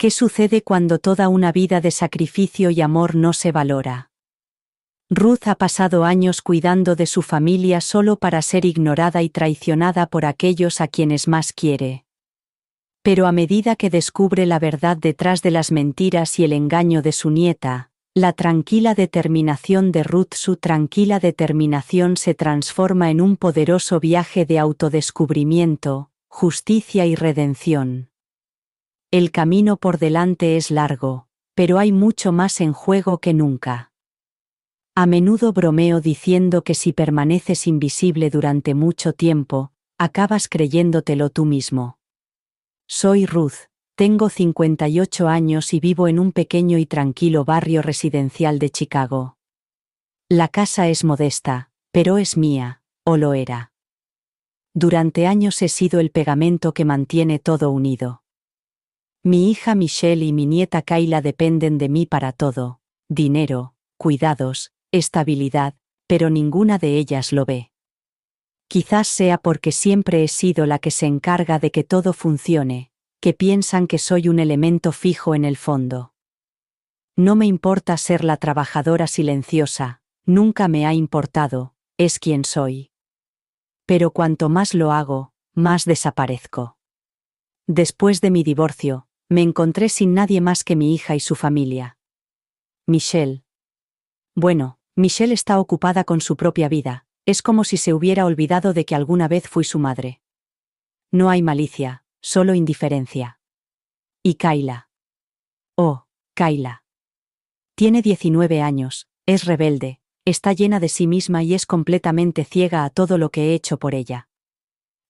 ¿Qué sucede cuando toda una vida de sacrificio y amor no se valora? Ruth ha pasado años cuidando de su familia solo para ser ignorada y traicionada por aquellos a quienes más quiere. Pero a medida que descubre la verdad detrás de las mentiras y el engaño de su nieta, la tranquila determinación de Ruth, su tranquila determinación se transforma en un poderoso viaje de autodescubrimiento, justicia y redención. El camino por delante es largo, pero hay mucho más en juego que nunca. A menudo bromeo diciendo que si permaneces invisible durante mucho tiempo, acabas creyéndotelo tú mismo. Soy Ruth, tengo 58 años y vivo en un pequeño y tranquilo barrio residencial de Chicago. La casa es modesta, pero es mía, o lo era. Durante años he sido el pegamento que mantiene todo unido. Mi hija Michelle y mi nieta Kayla dependen de mí para todo: dinero, cuidados, estabilidad, pero ninguna de ellas lo ve. Quizás sea porque siempre he sido la que se encarga de que todo funcione, que piensan que soy un elemento fijo en el fondo. No me importa ser la trabajadora silenciosa, nunca me ha importado, es quien soy. Pero cuanto más lo hago, más desaparezco. Después de mi divorcio, me encontré sin nadie más que mi hija y su familia. Michelle. Bueno, Michelle está ocupada con su propia vida, es como si se hubiera olvidado de que alguna vez fui su madre. No hay malicia, solo indiferencia. ¿Y Kayla? Oh, Kayla. Tiene 19 años, es rebelde, está llena de sí misma y es completamente ciega a todo lo que he hecho por ella.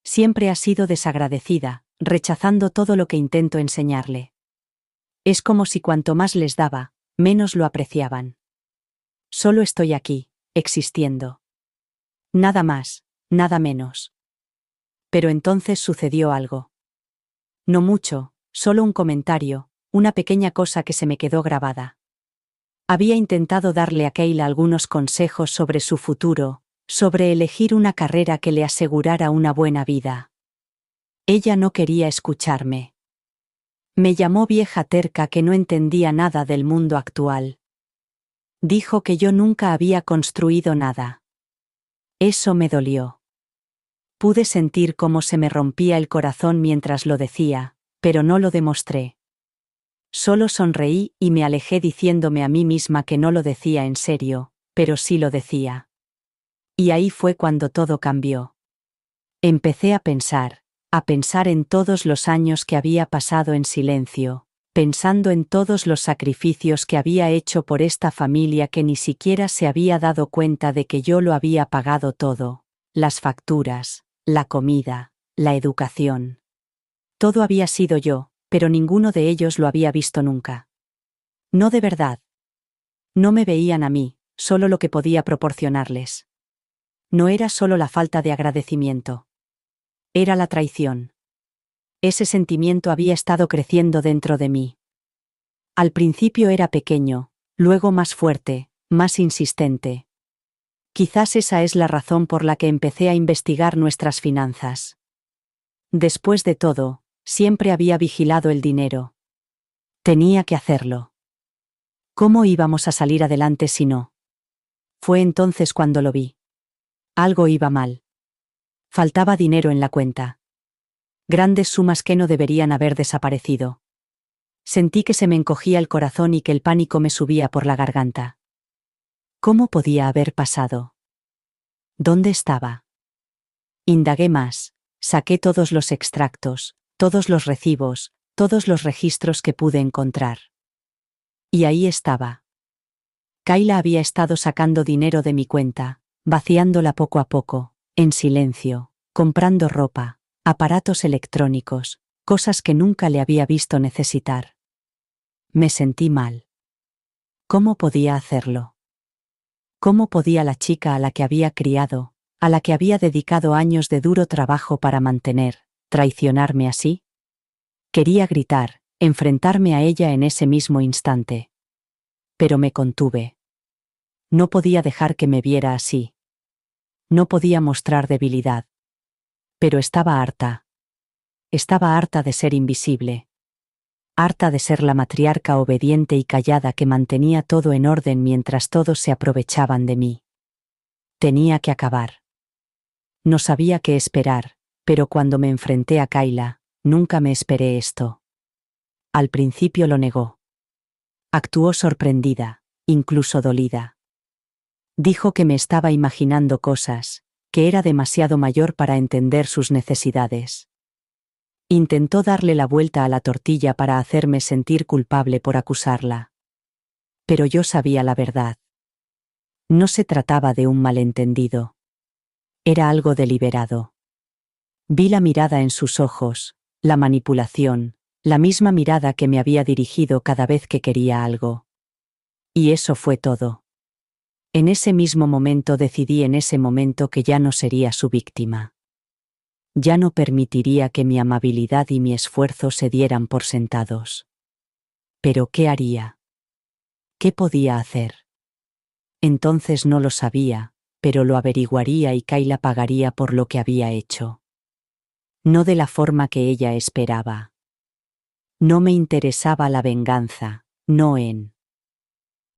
Siempre ha sido desagradecida, rechazando todo lo que intento enseñarle. Es como si cuanto más les daba, menos lo apreciaban. Solo estoy aquí, existiendo. Nada más, nada menos. Pero entonces sucedió algo. No mucho, solo un comentario, una pequeña cosa que se me quedó grabada. Había intentado darle a Kayla algunos consejos sobre su futuro, sobre elegir una carrera que le asegurara una buena vida. Ella no quería escucharme. Me llamó vieja terca que no entendía nada del mundo actual. Dijo que yo nunca había construido nada. Eso me dolió. Pude sentir cómo se me rompía el corazón mientras lo decía, pero no lo demostré. Solo sonreí y me alejé diciéndome a mí misma que no lo decía en serio, pero sí lo decía. Y ahí fue cuando todo cambió. Empecé a pensar en todos los años que había pasado en silencio, pensando en todos los sacrificios que había hecho por esta familia que ni siquiera se había dado cuenta de que yo lo había pagado todo: las facturas, la comida, la educación. Todo había sido yo, pero ninguno de ellos lo había visto nunca. No de verdad. No me veían a mí, solo lo que podía proporcionarles. No era solo la falta de agradecimiento. Era la traición. Ese sentimiento había estado creciendo dentro de mí. Al principio era pequeño, luego más fuerte, más insistente. Quizás esa es la razón por la que empecé a investigar nuestras finanzas. Después de todo, siempre había vigilado el dinero. Tenía que hacerlo. ¿Cómo íbamos a salir adelante si no? Fue entonces cuando lo vi. Algo iba mal. Faltaba dinero en la cuenta. Grandes sumas que no deberían haber desaparecido. Sentí que se me encogía el corazón y que el pánico me subía por la garganta. ¿Cómo podía haber pasado? ¿Dónde estaba? Indagué más, saqué todos los extractos, todos los recibos, todos los registros que pude encontrar. Y ahí estaba. Kayla había estado sacando dinero de mi cuenta, vaciándola poco a poco, en silencio, comprando ropa, aparatos electrónicos, cosas que nunca le había visto necesitar. Me sentí mal. ¿Cómo podía hacerlo? ¿Cómo podía la chica a la que había criado, a la que había dedicado años de duro trabajo para mantener, traicionarme así? Quería gritar, enfrentarme a ella en ese mismo instante. Pero me contuve. No podía dejar que me viera así. No podía mostrar debilidad. Pero estaba harta. Estaba harta de ser invisible. harta de ser la matriarca obediente y callada que mantenía todo en orden mientras todos se aprovechaban de mí. Tenía que acabar. No sabía qué esperar, pero cuando me enfrenté a Kayla, nunca me esperé esto. Al principio lo negó. Actuó sorprendida, incluso dolida. Dijo que me estaba imaginando cosas, que era demasiado mayor para entender sus necesidades. Intentó darle la vuelta a la tortilla para hacerme sentir culpable por acusarla. Pero yo sabía la verdad. No se trataba de un malentendido. Era algo deliberado. Vi la mirada en sus ojos, la manipulación, la misma mirada que me había dirigido cada vez que quería algo. Y eso fue todo. En ese mismo momento decidí que ya no sería su víctima. Ya no permitiría que mi amabilidad y mi esfuerzo se dieran por sentados. ¿Pero qué haría? ¿Qué podía hacer? Entonces no lo sabía, pero lo averiguaría y Kayla pagaría por lo que había hecho. No de la forma que ella esperaba. No me interesaba la venganza, no en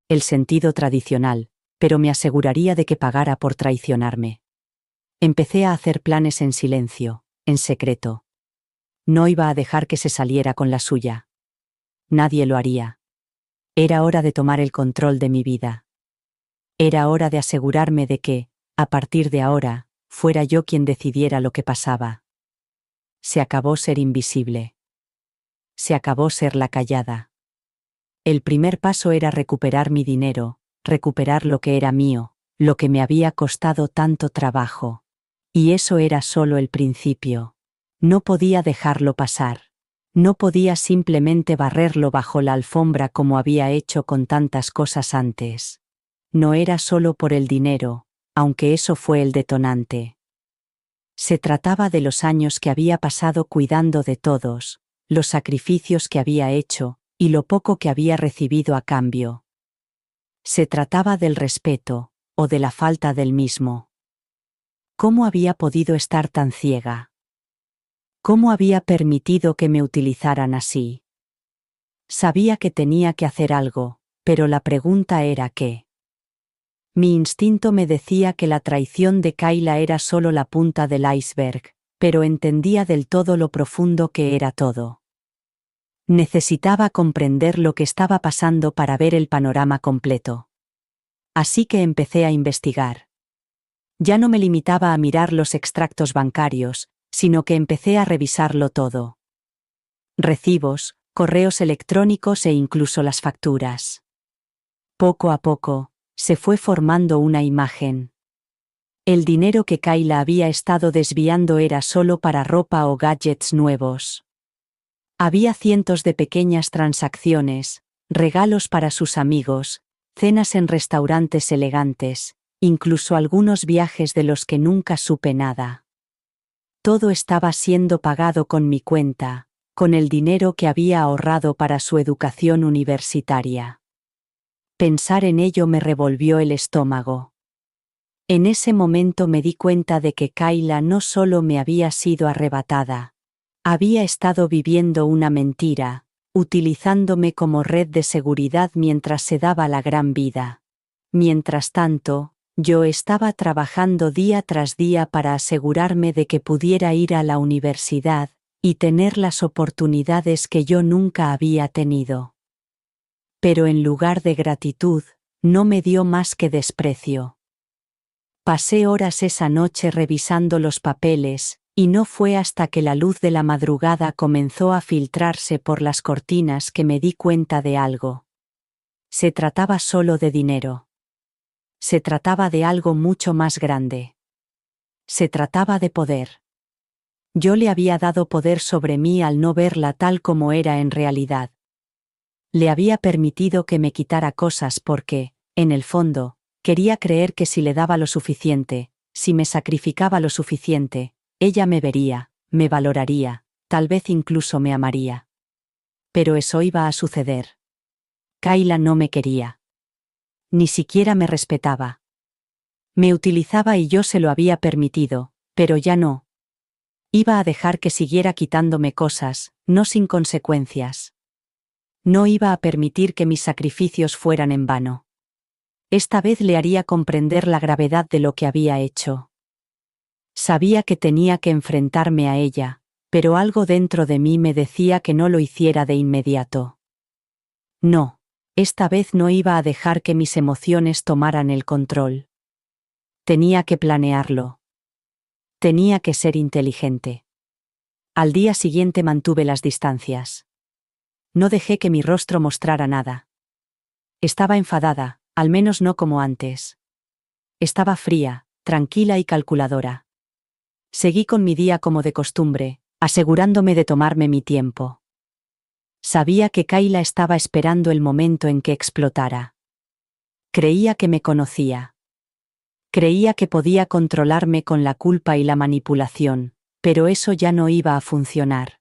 el sentido tradicional, pero me aseguraría de que pagara por traicionarme. Empecé a hacer planes en silencio, en secreto. No iba a dejar que se saliera con la suya. Nadie lo haría. Era hora de tomar el control de mi vida. Era hora de asegurarme de que, a partir de ahora, fuera yo quien decidiera lo que pasaba. Se acabó ser invisible. Se acabó ser la callada. El primer paso era recuperar mi dinero, recuperar lo que era mío, lo que me había costado tanto trabajo. Y eso era solo el principio. No podía dejarlo pasar. No podía simplemente barrerlo bajo la alfombra como había hecho con tantas cosas antes. No era solo por el dinero, aunque eso fue el detonante. Se trataba de los años que había pasado cuidando de todos, los sacrificios que había hecho, y lo poco que había recibido a cambio. Se trataba del respeto, o de la falta del mismo. ¿Cómo había podido estar tan ciega? ¿Cómo había permitido que me utilizaran así? Sabía que tenía que hacer algo, pero la pregunta era ¿qué? Mi instinto me decía que la traición de Kayla era solo la punta del iceberg, pero entendía del todo lo profundo que era todo. Necesitaba comprender lo que estaba pasando para ver el panorama completo. Así que empecé a investigar. Ya no me limitaba a mirar los extractos bancarios, sino que empecé a revisarlo todo. Recibos, correos electrónicos e incluso las facturas. Poco a poco, se fue formando una imagen. El dinero que Kayla había estado desviando era solo para ropa o gadgets nuevos. Había cientos de pequeñas transacciones, regalos para sus amigos, cenas en restaurantes elegantes, incluso algunos viajes de los que nunca supe nada. Todo estaba siendo pagado con mi cuenta, con el dinero que había ahorrado para su educación universitaria. Pensar en ello me revolvió el estómago. En ese momento me di cuenta de que Kayla no solo me había sido arrebatada, había estado viviendo una mentira, utilizándome como red de seguridad mientras se daba la gran vida. Mientras tanto, yo estaba trabajando día tras día para asegurarme de que pudiera ir a la universidad y tener las oportunidades que yo nunca había tenido. Pero en lugar de gratitud, no me dio más que desprecio. Pasé horas esa noche revisando los papeles, y no fue hasta que la luz de la madrugada comenzó a filtrarse por las cortinas que me di cuenta de algo. Se trataba solo de dinero. Se trataba de algo mucho más grande. Se trataba de poder. Yo le había dado poder sobre mí al no verla tal como era en realidad. Le había permitido que me quitara cosas porque, en el fondo, quería creer que si le daba lo suficiente, si me sacrificaba lo suficiente, ella me vería, me valoraría, tal vez incluso me amaría. Pero eso iba a suceder. Kayla no me quería. Ni siquiera me respetaba. Me utilizaba y yo se lo había permitido, pero ya no. Iba a dejar que siguiera quitándome cosas, no sin consecuencias. No iba a permitir que mis sacrificios fueran en vano. Esta vez le haría comprender la gravedad de lo que había hecho. Sabía que tenía que enfrentarme a ella, pero algo dentro de mí me decía que no lo hiciera de inmediato. No, esta vez no iba a dejar que mis emociones tomaran el control. Tenía que planearlo. Tenía que ser inteligente. Al día siguiente mantuve las distancias. No dejé que mi rostro mostrara nada. Estaba enfadada, al menos no como antes. Estaba fría, tranquila y calculadora. Seguí con mi día como de costumbre, asegurándome de tomarme mi tiempo. Sabía que Kayla estaba esperando el momento en que explotara. Creía que me conocía. Creía que podía controlarme con la culpa y la manipulación, pero eso ya no iba a funcionar.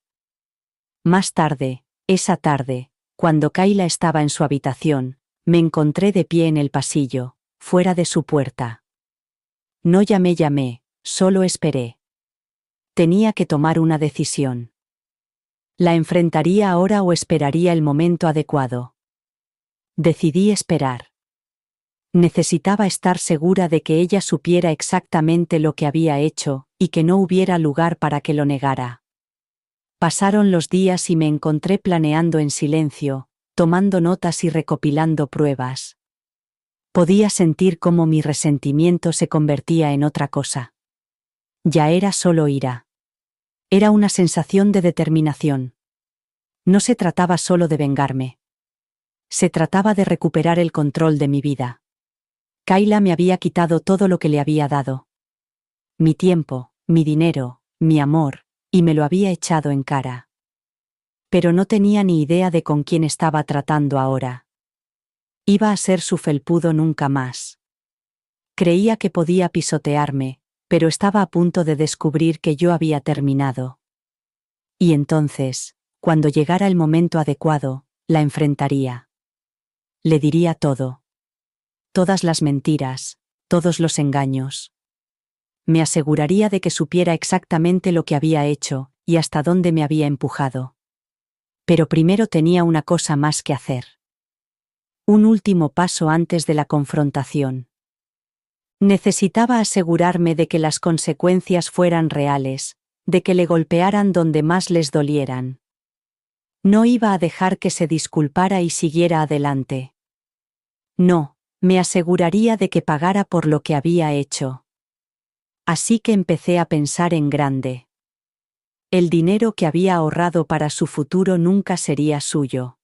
Más tarde, esa tarde, cuando Kayla estaba en su habitación, me encontré de pie en el pasillo, fuera de su puerta. No llamé, solo esperé. Tenía que tomar una decisión. ¿La enfrentaría ahora o esperaría el momento adecuado? Decidí esperar. Necesitaba estar segura de que ella supiera exactamente lo que había hecho, y que no hubiera lugar para que lo negara. Pasaron los días y me encontré planeando en silencio, tomando notas y recopilando pruebas. Podía sentir cómo mi resentimiento se convertía en otra cosa. Ya era solo ira. Era una sensación de determinación. No se trataba solo de vengarme. Se trataba de recuperar el control de mi vida. Kayla me había quitado todo lo que le había dado. Mi tiempo, mi dinero, mi amor, y me lo había echado en cara. Pero no tenía ni idea de con quién estaba tratando ahora. Iba a ser su felpudo nunca más. Creía que podía pisotearme, pero estaba a punto de descubrir que yo había terminado. Y entonces, cuando llegara el momento adecuado, la enfrentaría. Le diría todo. Todas las mentiras, todos los engaños. Me aseguraría de que supiera exactamente lo que había hecho, y hasta dónde me había empujado. Pero primero tenía una cosa más que hacer. Un último paso antes de la confrontación. Necesitaba asegurarme de que las consecuencias fueran reales, de que le golpearan donde más les dolieran. No iba a dejar que se disculpara y siguiera adelante. No, me aseguraría de que pagara por lo que había hecho. Así que empecé a pensar en grande. El dinero que había ahorrado para su futuro nunca sería suyo.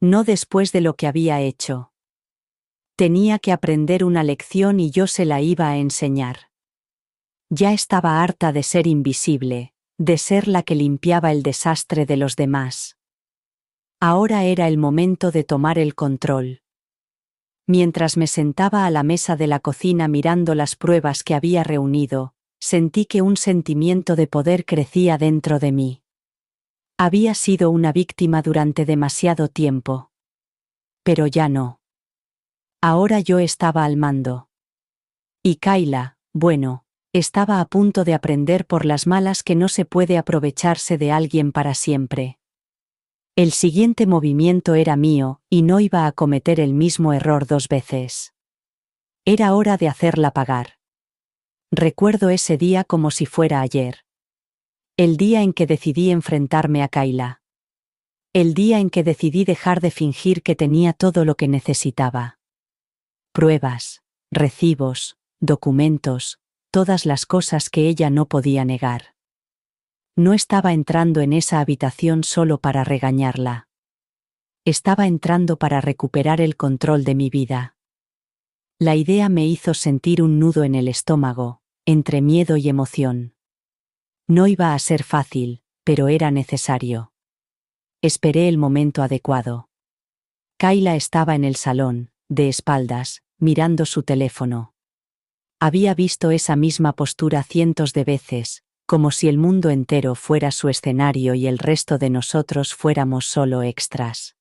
No después de lo que había hecho. Tenía que aprender una lección y yo se la iba a enseñar. Ya estaba harta de ser invisible, de ser la que limpiaba el desastre de los demás. Ahora era el momento de tomar el control. Mientras me sentaba a la mesa de la cocina mirando las pruebas que había reunido, sentí que un sentimiento de poder crecía dentro de mí. Había sido una víctima durante demasiado tiempo. Pero ya no. Ahora yo estaba al mando. Y Kayla, bueno, estaba a punto de aprender por las malas que no se puede aprovecharse de alguien para siempre. El siguiente movimiento era mío, y no iba a cometer el mismo error 2 veces. Era hora de hacerla pagar. Recuerdo ese día como si fuera ayer. El día en que decidí enfrentarme a Kayla. El día en que decidí dejar de fingir que tenía todo lo que necesitaba. Pruebas, recibos, documentos, todas las cosas que ella no podía negar. No estaba entrando en esa habitación solo para regañarla. Estaba entrando para recuperar el control de mi vida. La idea me hizo sentir un nudo en el estómago, entre miedo y emoción. No iba a ser fácil, pero era necesario. Esperé el momento adecuado. Kayla estaba en el salón, de espaldas, mirando su teléfono. Había visto esa misma postura cientos de veces, como si el mundo entero fuera su escenario y el resto de nosotros fuéramos solo extras.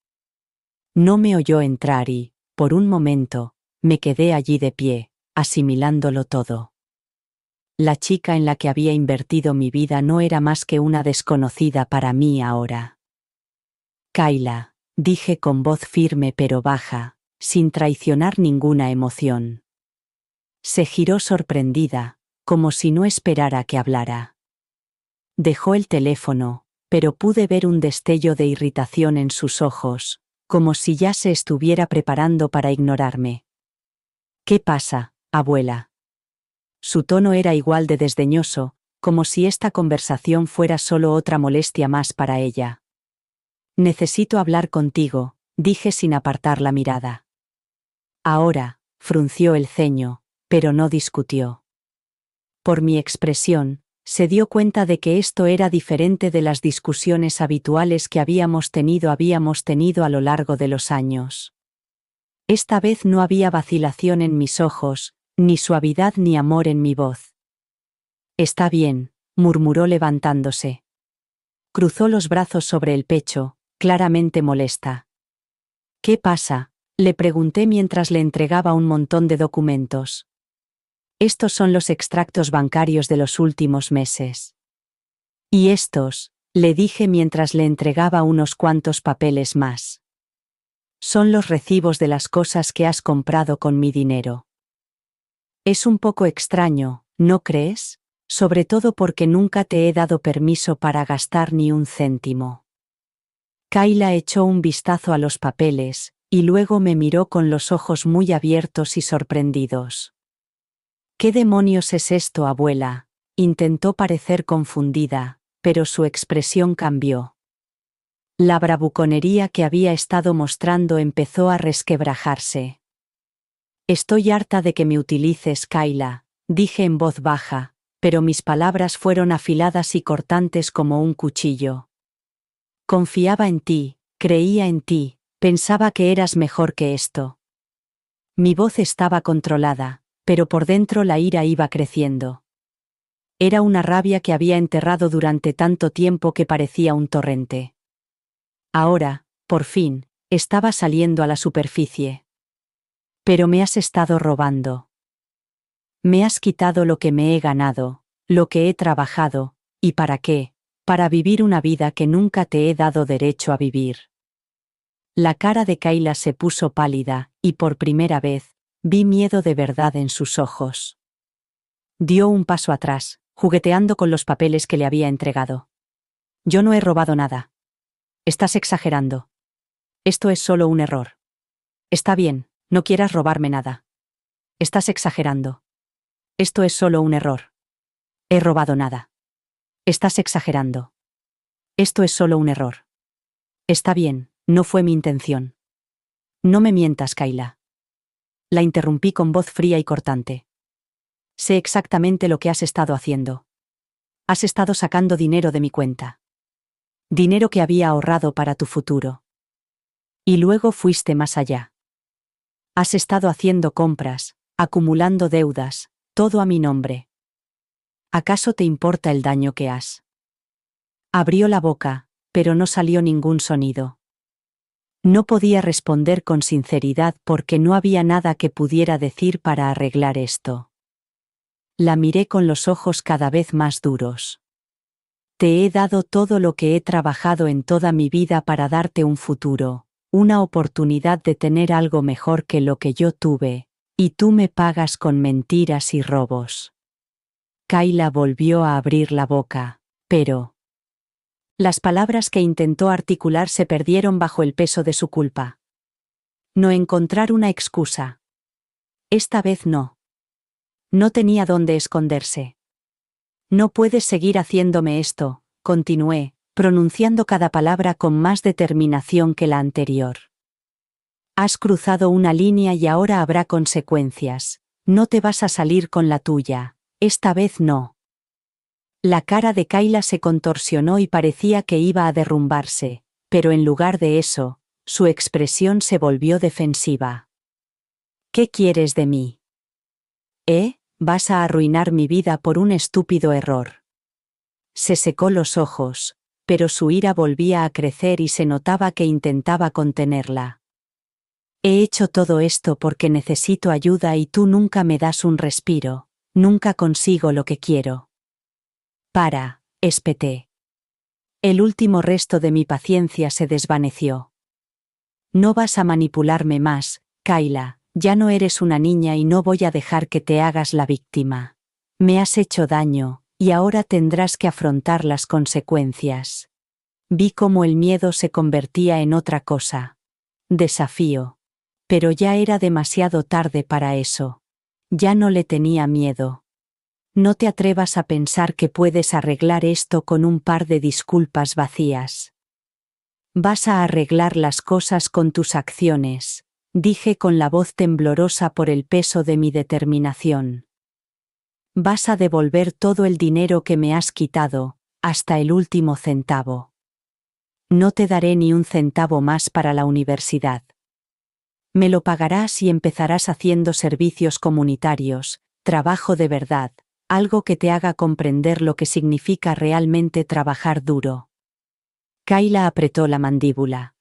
No me oyó entrar y, por un momento, me quedé allí de pie, asimilándolo todo. La chica en la que había invertido mi vida no era más que una desconocida para mí ahora. Kayla, dije con voz firme pero baja, sin traicionar ninguna emoción. Se giró sorprendida, como si no esperara que hablara. Dejó el teléfono, pero pude ver un destello de irritación en sus ojos, como si ya se estuviera preparando para ignorarme. ¿Qué pasa, abuela? Su tono era igual de desdeñoso, como si esta conversación fuera solo otra molestia más para ella. Necesito hablar contigo, dije sin apartar la mirada. Ahora, frunció el ceño, pero no discutió. Por mi expresión, se dio cuenta de que esto era diferente de las discusiones habituales que habíamos tenido a lo largo de los años. Esta vez no había vacilación en mis ojos, ni suavidad ni amor en mi voz. Está bien, murmuró levantándose. Cruzó los brazos sobre el pecho, claramente molesta. ¿Qué pasa?, le pregunté mientras le entregaba un montón de documentos. Estos son los extractos bancarios de los últimos meses. Y estos, le dije mientras le entregaba unos cuantos papeles más. Son los recibos de las cosas que has comprado con mi dinero. Es un poco extraño, ¿no crees? Sobre todo porque nunca te he dado permiso para gastar ni un céntimo. Kayla echó un vistazo a los papeles, y luego me miró con los ojos muy abiertos y sorprendidos. ¿Qué demonios es esto, abuela? Intentó parecer confundida, pero su expresión cambió. La bravuconería que había estado mostrando empezó a resquebrajarse. Estoy harta de que me utilices, Kayla, dije en voz baja, pero mis palabras fueron afiladas y cortantes como un cuchillo. Confiaba en ti, creía en ti, pensaba que eras mejor que esto. Mi voz estaba controlada, pero por dentro la ira iba creciendo. Era una rabia que había enterrado durante tanto tiempo que parecía un torrente. Ahora, por fin, estaba saliendo a la superficie. Pero me has estado robando. Me has quitado lo que me he ganado, lo que he trabajado, ¿y para qué? Para vivir una vida que nunca te he dado derecho a vivir. La cara de Kayla se puso pálida, y por primera vez, vi miedo de verdad en sus ojos. Dio un paso atrás, jugueteando con los papeles que le había entregado. Yo no he robado nada. Estás exagerando. Esto es solo un error. Está bien, no quieras robarme nada. Estás exagerando. Esto es solo un error. He robado nada. Estás exagerando. Esto es solo un error. Está bien, no fue mi intención. No me mientas, Kayla. La interrumpí con voz fría y cortante. Sé exactamente lo que has estado haciendo. Has estado sacando dinero de mi cuenta. Dinero que había ahorrado para tu futuro. Y luego fuiste más allá. Has estado haciendo compras, acumulando deudas, todo a mi nombre. ¿Acaso te importa el daño que has? Abrió la boca, pero no salió ningún sonido. No podía responder con sinceridad porque no había nada que pudiera decir para arreglar esto. La miré con los ojos cada vez más duros. Te he dado todo lo que he trabajado en toda mi vida para darte un futuro, una oportunidad de tener algo mejor que lo que yo tuve, y tú me pagas con mentiras y robos. Kayla volvió a abrir la boca, pero... Las palabras que intentó articular se perdieron bajo el peso de su culpa. No encontrar una excusa. Esta vez no. No tenía dónde esconderse. No puedes seguir haciéndome esto, continué, pronunciando cada palabra con más determinación que la anterior. Has cruzado una línea y ahora habrá consecuencias. No te vas a salir con la tuya. Esta vez no. La cara de Kayla se contorsionó y parecía que iba a derrumbarse, pero en lugar de eso, su expresión se volvió defensiva. ¿Qué quieres de mí? Vas a arruinar mi vida por un estúpido error. Se secó los ojos, pero su ira volvía a crecer y se notaba que intentaba contenerla. He hecho todo esto porque necesito ayuda y tú nunca me das un respiro, nunca consigo lo que quiero. Espeté. El último resto de mi paciencia se desvaneció. No vas a manipularme más, Kayla, ya no eres una niña y no voy a dejar que te hagas la víctima. Me has hecho daño, y ahora tendrás que afrontar las consecuencias. Vi cómo el miedo se convertía en otra cosa. Desafío. Pero ya era demasiado tarde para eso. Ya no le tenía miedo. No te atrevas a pensar que puedes arreglar esto con un par de disculpas vacías. Vas a arreglar las cosas con tus acciones, dije con la voz temblorosa por el peso de mi determinación. Vas a devolver todo el dinero que me has quitado, hasta el último centavo. No te daré ni un centavo más para la universidad. Me lo pagarás y empezarás haciendo servicios comunitarios, trabajo de verdad, algo que te haga comprender lo que significa realmente trabajar duro. Kayla apretó la mandíbula.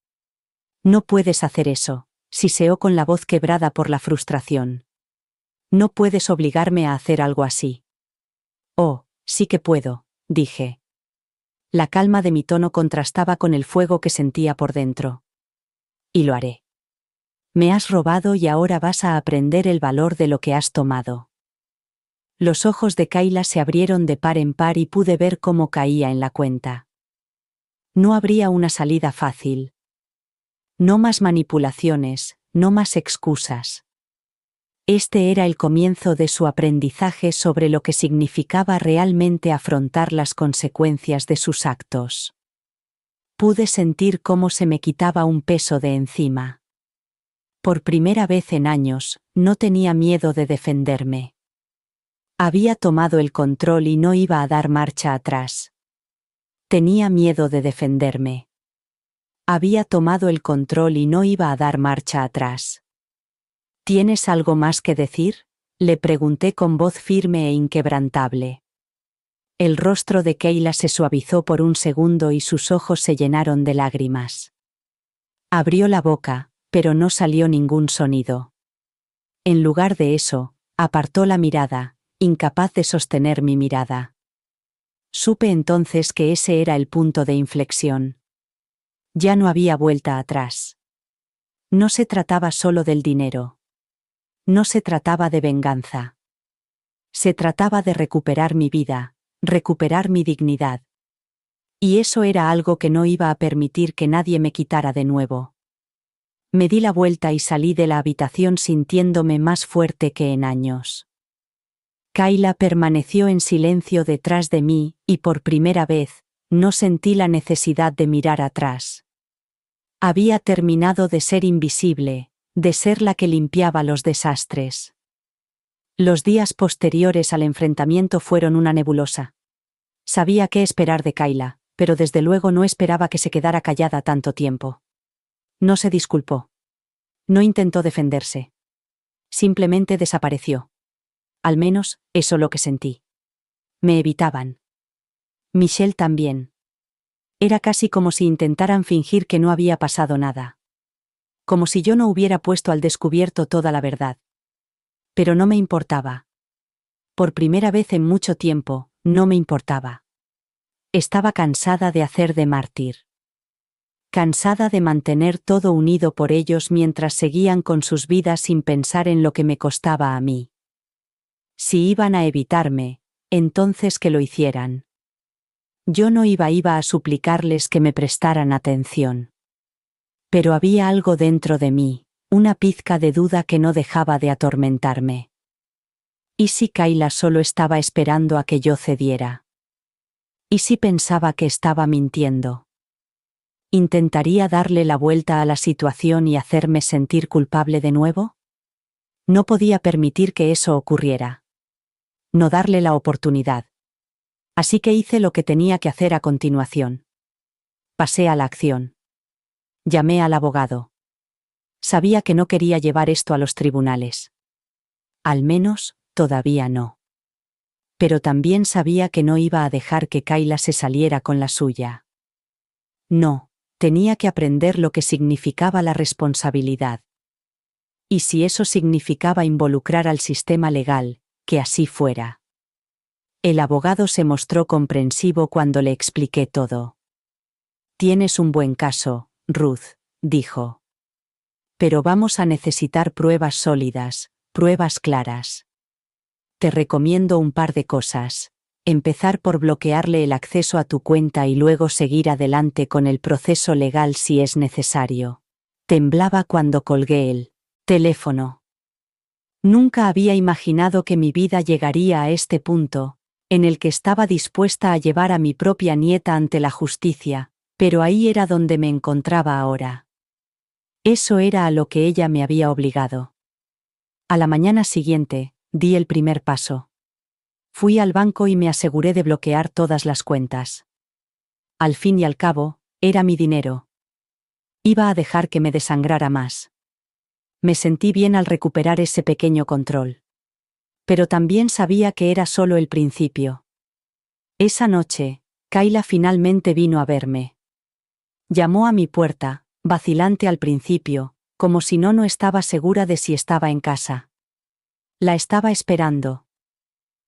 No puedes hacer eso, siseó con la voz quebrada por la frustración. No puedes obligarme a hacer algo así. Oh, sí que puedo, dije. La calma de mi tono contrastaba con el fuego que sentía por dentro. Y lo haré. Me has robado y ahora vas a aprender el valor de lo que has tomado. Los ojos de Kayla se abrieron de par en par y pude ver cómo caía en la cuenta. No habría una salida fácil. No más manipulaciones, no más excusas. Este era el comienzo de su aprendizaje sobre lo que significaba realmente afrontar las consecuencias de sus actos. Pude sentir cómo se me quitaba un peso de encima. Por primera vez en años, no tenía miedo de defenderme. Había tomado el control y no iba a dar marcha atrás. Tenía miedo de defenderme. Había tomado el control y no iba a dar marcha atrás. ¿Tienes algo más que decir?, le pregunté con voz firme e inquebrantable. El rostro de Kayla se suavizó por un segundo y sus ojos se llenaron de lágrimas. Abrió la boca, pero no salió ningún sonido. En lugar de eso, apartó la mirada, incapaz de sostener mi mirada. Supe entonces que ese era el punto de inflexión. Ya no había vuelta atrás. No se trataba solo del dinero. No se trataba de venganza. Se trataba de recuperar mi vida, recuperar mi dignidad. Y eso era algo que no iba a permitir que nadie me quitara de nuevo. Me di la vuelta y salí de la habitación sintiéndome más fuerte que en años. Kayla permaneció en silencio detrás de mí, y por primera vez, no sentí la necesidad de mirar atrás. Había terminado de ser invisible, de ser la que limpiaba los desastres. Los días posteriores al enfrentamiento fueron una nebulosa. Sabía qué esperar de Kayla, pero desde luego no esperaba que se quedara callada tanto tiempo. No se disculpó. No intentó defenderse. Simplemente desapareció. Al menos, eso lo que sentí. Me evitaban. Michelle también. Era casi como si intentaran fingir que no había pasado nada. Como si yo no hubiera puesto al descubierto toda la verdad. Pero no me importaba. Por primera vez en mucho tiempo, no me importaba. Estaba cansada de hacer de mártir. Cansada de mantener todo unido por ellos mientras seguían con sus vidas sin pensar en lo que me costaba a mí. Si iban a evitarme, entonces que lo hicieran. Yo no iba a suplicarles que me prestaran atención. Pero había algo dentro de mí, una pizca de duda que no dejaba de atormentarme. ¿Y si Kayla solo estaba esperando a que yo cediera? ¿Y si pensaba que estaba mintiendo? ¿Intentaría darle la vuelta a la situación y hacerme sentir culpable de nuevo? No podía permitir que eso ocurriera. No darle la oportunidad. Así que hice lo que tenía que hacer a continuación. Pasé a la acción. Llamé al abogado. Sabía que no quería llevar esto a los tribunales. Al menos, todavía no. Pero también sabía que no iba a dejar que Kayla se saliera con la suya. No, tenía que aprender lo que significaba la responsabilidad. Y si eso significaba involucrar al sistema legal, que así fuera. El abogado se mostró comprensivo cuando le expliqué todo. Tienes un buen caso, Ruth, dijo. pero vamos a necesitar pruebas sólidas, pruebas claras. Te recomiendo un par de cosas. Empezar por bloquearle el acceso a tu cuenta y luego seguir adelante con el proceso legal si es necesario. Temblaba cuando colgué el teléfono. Nunca había imaginado que mi vida llegaría a este punto, en el que estaba dispuesta a llevar a mi propia nieta ante la justicia, pero ahí era donde me encontraba ahora. Eso era a lo que ella me había obligado. A la mañana siguiente, di el primer paso. Fui al banco y me aseguré de bloquear todas las cuentas. Al fin y al cabo, era mi dinero. Iba a dejar que me desangrara más. Me sentí bien al recuperar ese pequeño control. Pero también sabía que era solo el principio. Esa noche, Kayla finalmente vino a verme. Llamó a mi puerta, vacilante al principio, como si no estaba segura de si estaba en casa. La estaba esperando.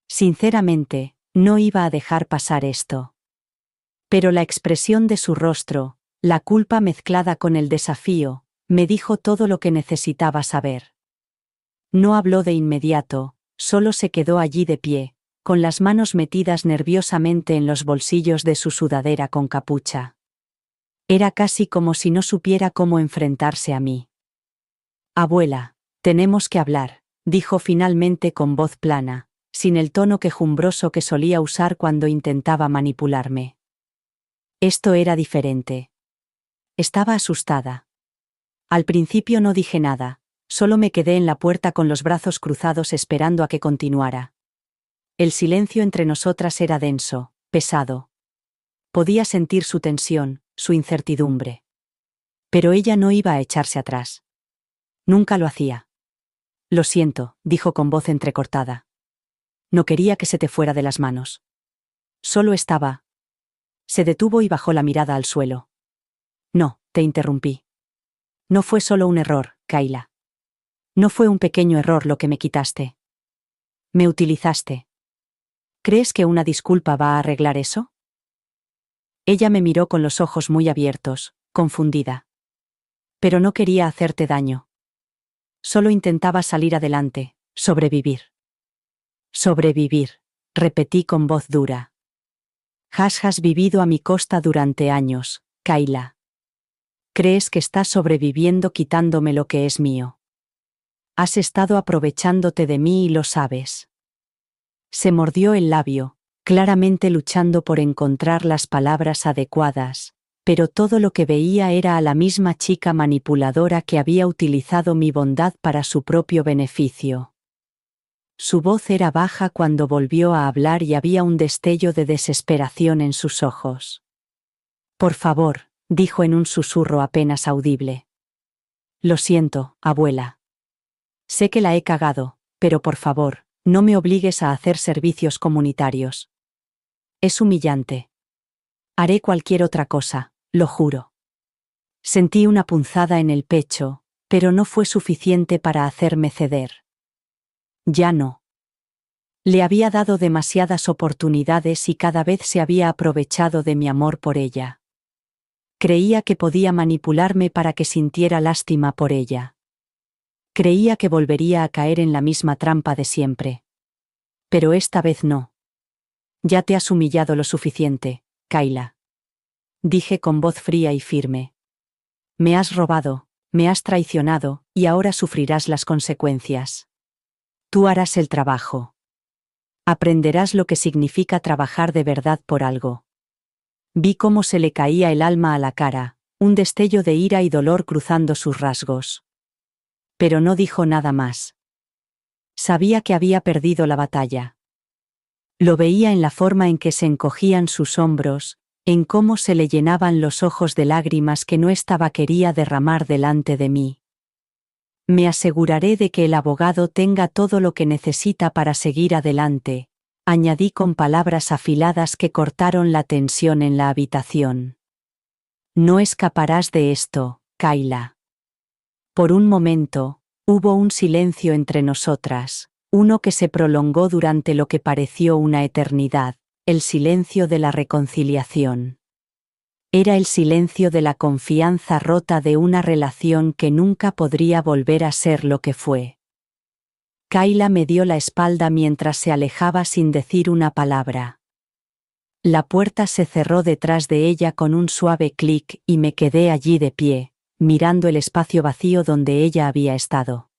Sinceramente, no iba a dejar pasar esto. Pero la expresión de su rostro, la culpa mezclada con el desafío, me dijo todo lo que necesitaba saber. No habló de inmediato, solo se quedó allí de pie, con las manos metidas nerviosamente en los bolsillos de su sudadera con capucha. Era casi como si no supiera cómo enfrentarse a mí. Abuela, tenemos que hablar, dijo finalmente con voz plana, sin el tono quejumbroso que solía usar cuando intentaba manipularme. Esto era diferente. Estaba asustada. Al principio no dije nada, solo me quedé en la puerta con los brazos cruzados esperando a que continuara. El silencio entre nosotras era denso, pesado. Podía sentir su tensión, su incertidumbre. Pero ella no iba a echarse atrás. Nunca lo hacía. Lo siento, dijo con voz entrecortada. No quería que se te fuera de las manos. Solo estaba. Se detuvo y bajó la mirada al suelo. No, te interrumpí. No fue solo un error, Kayla. No fue un pequeño error lo que me quitaste. Me utilizaste. ¿Crees que una disculpa va a arreglar eso? Ella me miró con los ojos muy abiertos, confundida. Pero no quería hacerte daño. Solo intentaba salir adelante, sobrevivir. Sobrevivir, repetí con voz dura. Has vivido a mi costa durante años, Kayla. ¿Crees que estás sobreviviendo quitándome lo que es mío? Has estado aprovechándote de mí y lo sabes. Se mordió el labio, claramente luchando por encontrar las palabras adecuadas, pero todo lo que veía era a la misma chica manipuladora que había utilizado mi bondad para su propio beneficio. Su voz era baja cuando volvió a hablar y había un destello de desesperación en sus ojos. Por favor, dijo en un susurro apenas audible. Lo siento, abuela. Sé que la he cagado, pero por favor, no me obligues a hacer servicios comunitarios. Es humillante. Haré cualquier otra cosa, lo juro. Sentí una punzada en el pecho, pero no fue suficiente para hacerme ceder. Ya no. Le había dado demasiadas oportunidades y cada vez se había aprovechado de mi amor por ella. Creía que podía manipularme para que sintiera lástima por ella. Creía que volvería a caer en la misma trampa de siempre. Pero esta vez no. Ya te has humillado lo suficiente, Kayla. Dije con voz fría y firme. Me has robado, me has traicionado, y ahora sufrirás las consecuencias. Tú harás el trabajo. Aprenderás lo que significa trabajar de verdad por algo. Vi cómo se le caía el alma a la cara, un destello de ira y dolor cruzando sus rasgos. Pero no dijo nada más. Sabía que había perdido la batalla. Lo veía en la forma en que se encogían sus hombros, en cómo se le llenaban los ojos de lágrimas que no quería derramar delante de mí. Me aseguraré de que el abogado tenga todo lo que necesita para seguir adelante, añadí con palabras afiladas que cortaron la tensión en la habitación. No escaparás de esto, Kayla. Por un momento, hubo un silencio entre nosotras, uno que se prolongó durante lo que pareció una eternidad, el silencio de la reconciliación. Era el silencio de la confianza rota de una relación que nunca podría volver a ser lo que fue. Kayla me dio la espalda mientras se alejaba sin decir una palabra. La puerta se cerró detrás de ella con un suave clic y me quedé allí de pie, mirando el espacio vacío donde ella había estado.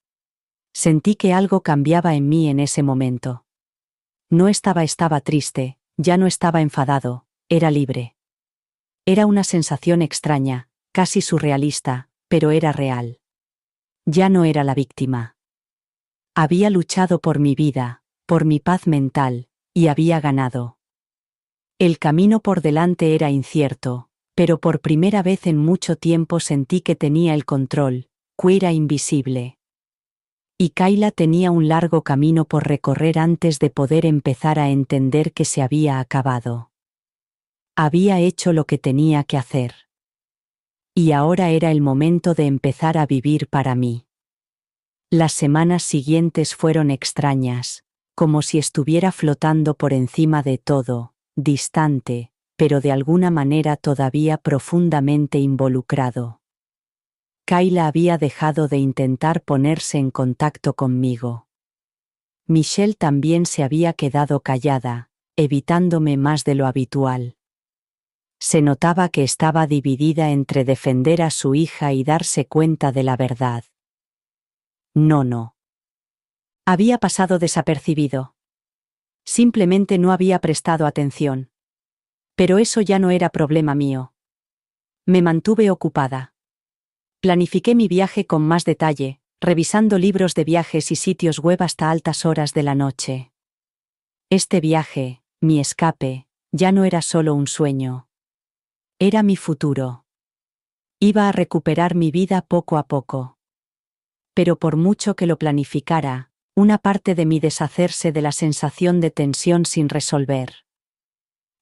Sentí que algo cambiaba en mí en ese momento. No estaba triste, ya no estaba enfadado, era libre. Era una sensación extraña, casi surrealista, pero era real. Ya no era la víctima. Había luchado por mi vida, por mi paz mental, y había ganado. El camino por delante era incierto, pero por primera vez en mucho tiempo sentí que tenía el control, que era invisible. Y Kayla tenía un largo camino por recorrer antes de poder empezar a entender que se había acabado. Había hecho lo que tenía que hacer. Y ahora era el momento de empezar a vivir para mí. Las semanas siguientes fueron extrañas, como si estuviera flotando por encima de todo, distante, pero de alguna manera todavía profundamente involucrado. Kayla había dejado de intentar ponerse en contacto conmigo. Michelle también se había quedado callada, evitándome más de lo habitual. Se notaba que estaba dividida entre defender a su hija y darse cuenta de la verdad. No. Había pasado desapercibido. Simplemente no había prestado atención. Pero eso ya no era problema mío. Me mantuve ocupada. Planifiqué mi viaje con más detalle, revisando libros de viajes y sitios web hasta altas horas de la noche. Este viaje, mi escape, ya no era solo un sueño. Era mi futuro. Iba a recuperar mi vida poco a poco. Pero por mucho que lo planificara, una parte de mí deshacerse de la sensación de tensión sin resolver.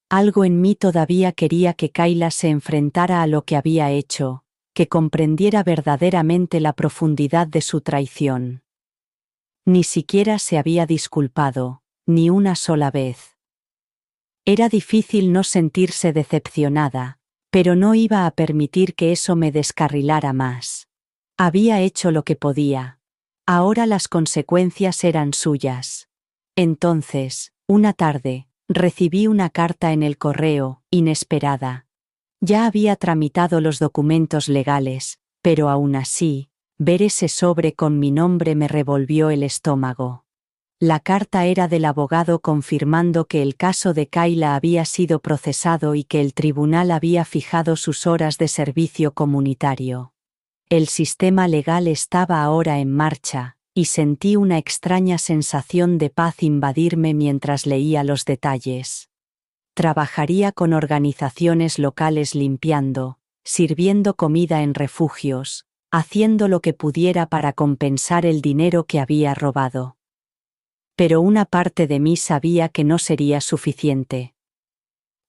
Algo en mí todavía quería que Kayla se enfrentara a lo que había hecho, que comprendiera verdaderamente la profundidad de su traición. Ni siquiera se había disculpado, ni una sola vez. Era difícil no sentirse decepcionada, pero no iba a permitir que eso me descarrilara más. Había hecho lo que podía. Ahora las consecuencias eran suyas. Entonces, una tarde, recibí una carta en el correo, inesperada. Ya había tramitado los documentos legales, pero aún así, ver ese sobre con mi nombre me revolvió el estómago. La carta era del abogado confirmando que el caso de Kayla había sido procesado y que el tribunal había fijado sus horas de servicio comunitario. El sistema legal estaba ahora en marcha, y sentí una extraña sensación de paz invadirme mientras leía los detalles. Trabajaría con organizaciones locales limpiando, sirviendo comida en refugios, haciendo lo que pudiera para compensar el dinero que había robado. Pero una parte de mí sabía que no sería suficiente.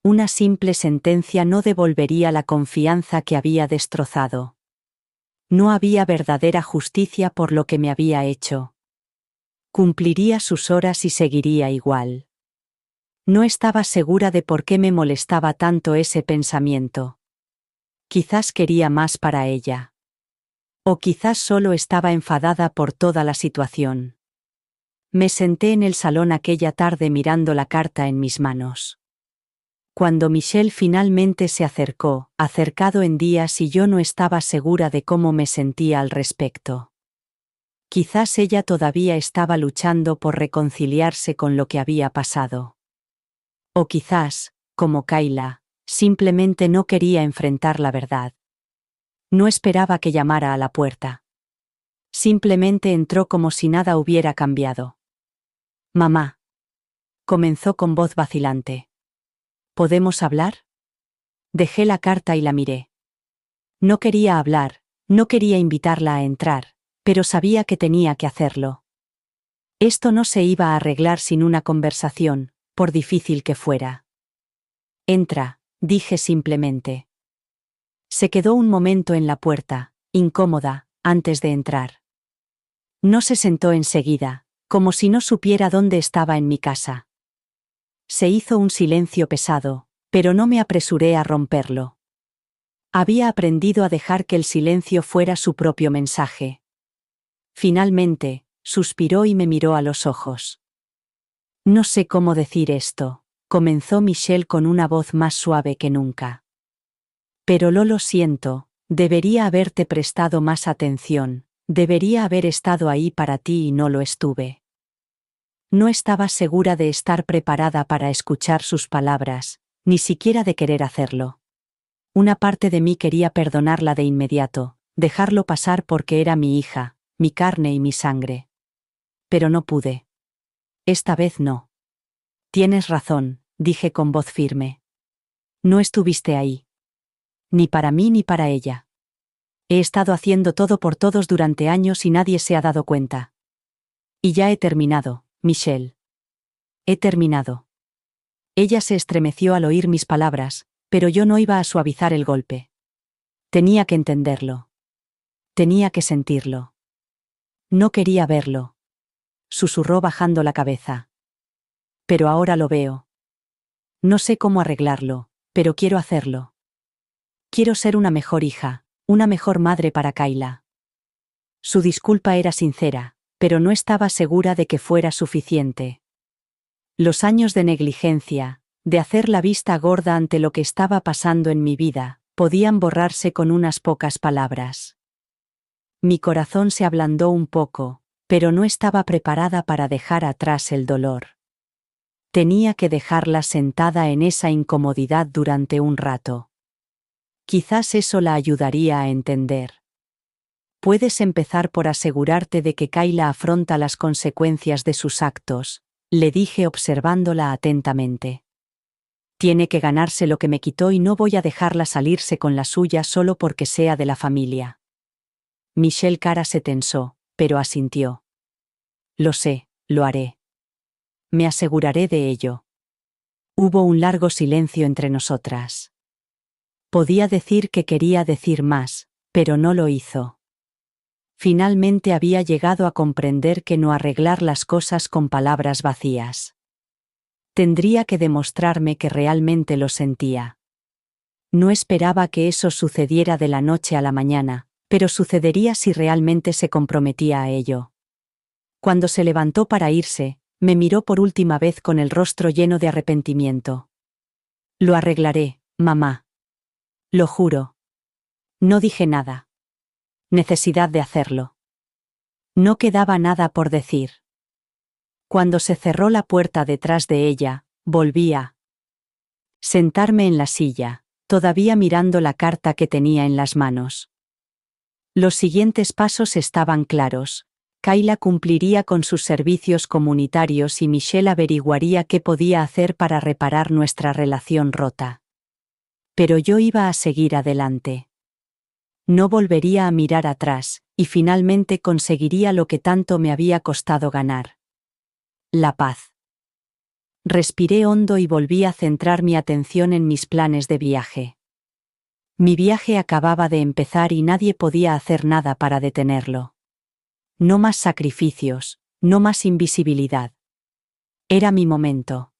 Una simple sentencia no devolvería la confianza que había destrozado. No había verdadera justicia por lo que me había hecho. Cumpliría sus horas y seguiría igual. No estaba segura de por qué me molestaba tanto ese pensamiento. Quizás quería más para ella. O quizás solo estaba enfadada por toda la situación. Me senté en el salón aquella tarde mirando la carta en mis manos. Cuando Michelle finalmente se acercó, acercado en días y yo no estaba segura de cómo me sentía al respecto. Quizás ella todavía estaba luchando por reconciliarse con lo que había pasado. O quizás, como Kayla, simplemente no quería enfrentar la verdad. No esperaba que llamara a la puerta. Simplemente entró como si nada hubiera cambiado. «Mamá», comenzó con voz vacilante. «¿Podemos hablar?» Dejé la carta y la miré. No quería hablar, no quería invitarla a entrar, pero sabía que tenía que hacerlo. Esto no se iba a arreglar sin una conversación, por difícil que fuera. «Entra», dije simplemente. Se quedó un momento en la puerta, incómoda, antes de entrar. No se sentó enseguida, como si no supiera dónde estaba en mi casa. Se hizo un silencio pesado, pero no me apresuré a romperlo. Había aprendido a dejar que el silencio fuera su propio mensaje. Finalmente, suspiró y me miró a los ojos. No sé cómo decir esto, comenzó Michelle con una voz más suave que nunca. Pero lo siento, debería haberte prestado más atención, debería haber estado ahí para ti y no lo estuve. No estaba segura de estar preparada para escuchar sus palabras, ni siquiera de querer hacerlo. Una parte de mí quería perdonarla de inmediato, dejarlo pasar porque era mi hija, mi carne y mi sangre. Pero no pude. Esta vez no. Tienes razón, dije con voz firme. No estuviste ahí. Ni para mí ni para ella. He estado haciendo todo por todos durante años y nadie se ha dado cuenta. Y ya he terminado, Michelle. He terminado. Ella se estremeció al oír mis palabras, pero yo no iba a suavizar el golpe. Tenía que entenderlo. Tenía que sentirlo. No quería verlo. Susurró bajando la cabeza. Pero ahora lo veo. No sé cómo arreglarlo, pero quiero hacerlo. Quiero ser una mejor hija, una mejor madre para Kayla. Su disculpa era sincera, pero no estaba segura de que fuera suficiente. Los años de negligencia, de hacer la vista gorda ante lo que estaba pasando en mi vida, podían borrarse con unas pocas palabras. Mi corazón se ablandó un poco, pero no estaba preparada para dejar atrás el dolor. Tenía que dejarla sentada en esa incomodidad durante un rato. Quizás eso la ayudaría a entender. Puedes empezar por asegurarte de que Kayla afronta las consecuencias de sus actos, le dije observándola atentamente. Tiene que ganarse lo que me quitó y no voy a dejarla salirse con la suya solo porque sea de la familia. Michelle cara se tensó, pero asintió. Lo sé, lo haré. Me aseguraré de ello. Hubo un largo silencio entre nosotras. Podía decir que quería decir más, pero no lo hizo. Finalmente había llegado a comprender que no arreglar las cosas con palabras vacías. Tendría que demostrarme que realmente lo sentía. No esperaba que eso sucediera de la noche a la mañana, pero sucedería si realmente se comprometía a ello. Cuando se levantó para irse, me miró por última vez con el rostro lleno de arrepentimiento. Lo arreglaré, mamá. Lo juro. No dije nada. Necesidad de hacerlo. No quedaba nada por decir. Cuando se cerró la puerta detrás de ella, volví a sentarme en la silla, todavía mirando la carta que tenía en las manos. Los siguientes pasos estaban claros. Kayla cumpliría con sus servicios comunitarios y Michelle averiguaría qué podía hacer para reparar nuestra relación rota. Pero yo iba a seguir adelante. No volvería a mirar atrás, y finalmente conseguiría lo que tanto me había costado ganar. La paz. Respiré hondo y volví a centrar mi atención en mis planes de viaje. Mi viaje acababa de empezar y nadie podía hacer nada para detenerlo. No más sacrificios, no más invisibilidad. Era mi momento.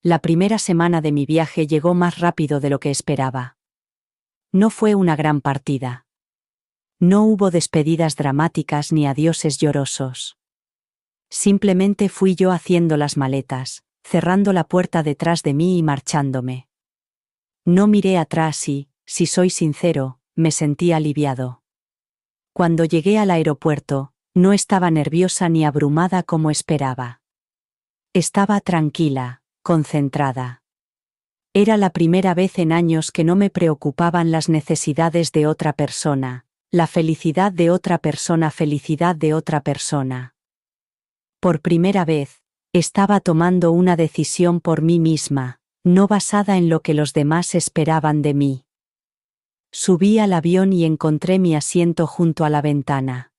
La primera semana de mi viaje llegó más rápido de lo que esperaba. No fue una gran partida. No hubo despedidas dramáticas ni adioses llorosos. Simplemente fui yo haciendo las maletas, cerrando la puerta detrás de mí y marchándome. No miré atrás y, si soy sincero, me sentí aliviado. Cuando llegué al aeropuerto, no estaba nerviosa ni abrumada como esperaba. Estaba tranquila, concentrada. Era la primera vez en años que no me preocupaban las necesidades de otra persona, la felicidad de otra persona, felicidad de otra persona. Por primera vez, estaba tomando una decisión por mí misma, no basada en lo que los demás esperaban de mí. Subí al avión y encontré mi asiento junto a la ventana.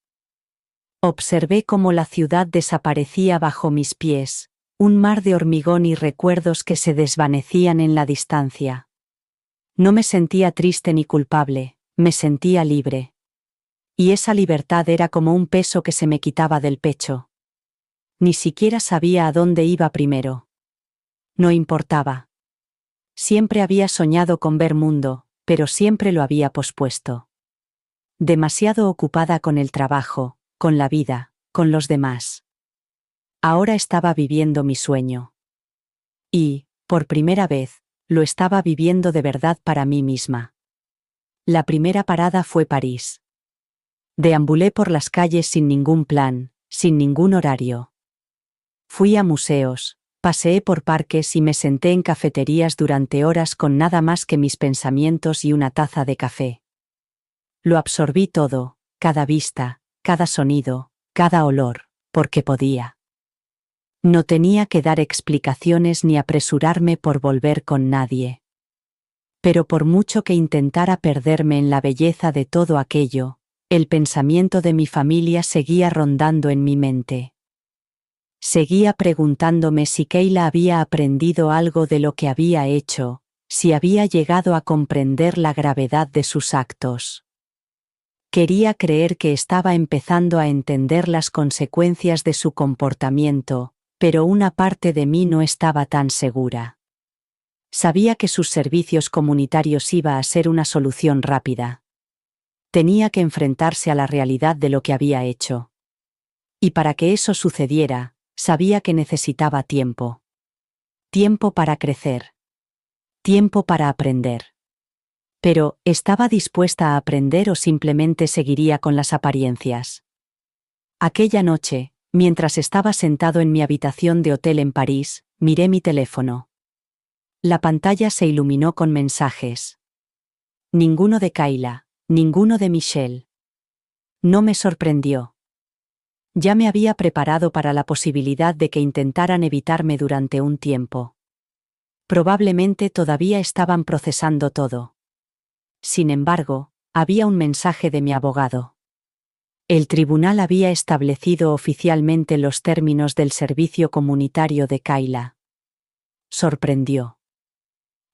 Observé cómo la ciudad desaparecía bajo mis pies, un mar de hormigón y recuerdos que se desvanecían en la distancia. No me sentía triste ni culpable, me sentía libre. Y esa libertad era como un peso que se me quitaba del pecho. Ni siquiera sabía a dónde iba primero. No importaba. Siempre había soñado con ver mundo, pero siempre lo había pospuesto. Demasiado ocupada con el trabajo, con la vida, con los demás. Ahora estaba viviendo mi sueño. Y, por primera vez, lo estaba viviendo de verdad para mí misma. La primera parada fue París. Deambulé por las calles sin ningún plan, sin ningún horario. Fui a museos, paseé por parques y me senté en cafeterías durante horas con nada más que mis pensamientos y una taza de café. Lo absorbí todo, cada vista, cada sonido, cada olor, porque podía. No tenía que dar explicaciones ni apresurarme por volver con nadie. Pero por mucho que intentara perderme en la belleza de todo aquello, el pensamiento de mi familia seguía rondando en mi mente. Seguía preguntándome si Kayla había aprendido algo de lo que había hecho, si había llegado a comprender la gravedad de sus actos. Quería creer que estaba empezando a entender las consecuencias de su comportamiento, pero una parte de mí no estaba tan segura. Sabía que sus servicios comunitarios iba a ser una solución rápida. Tenía que enfrentarse a la realidad de lo que había hecho. Y para que eso sucediera, sabía que necesitaba tiempo. Tiempo para crecer. Tiempo para aprender. Pero, ¿estaba dispuesta a aprender o simplemente seguiría con las apariencias? Aquella noche, mientras estaba sentado en mi habitación de hotel en París, miré mi teléfono. La pantalla se iluminó con mensajes. Ninguno de Kayla, ninguno de Michelle. No me sorprendió. Ya me había preparado para la posibilidad de que intentaran evitarme durante un tiempo. Probablemente todavía estaban procesando todo. Sin embargo, había un mensaje de mi abogado. El tribunal había establecido oficialmente los términos del servicio comunitario de Kayla. Sorprendió.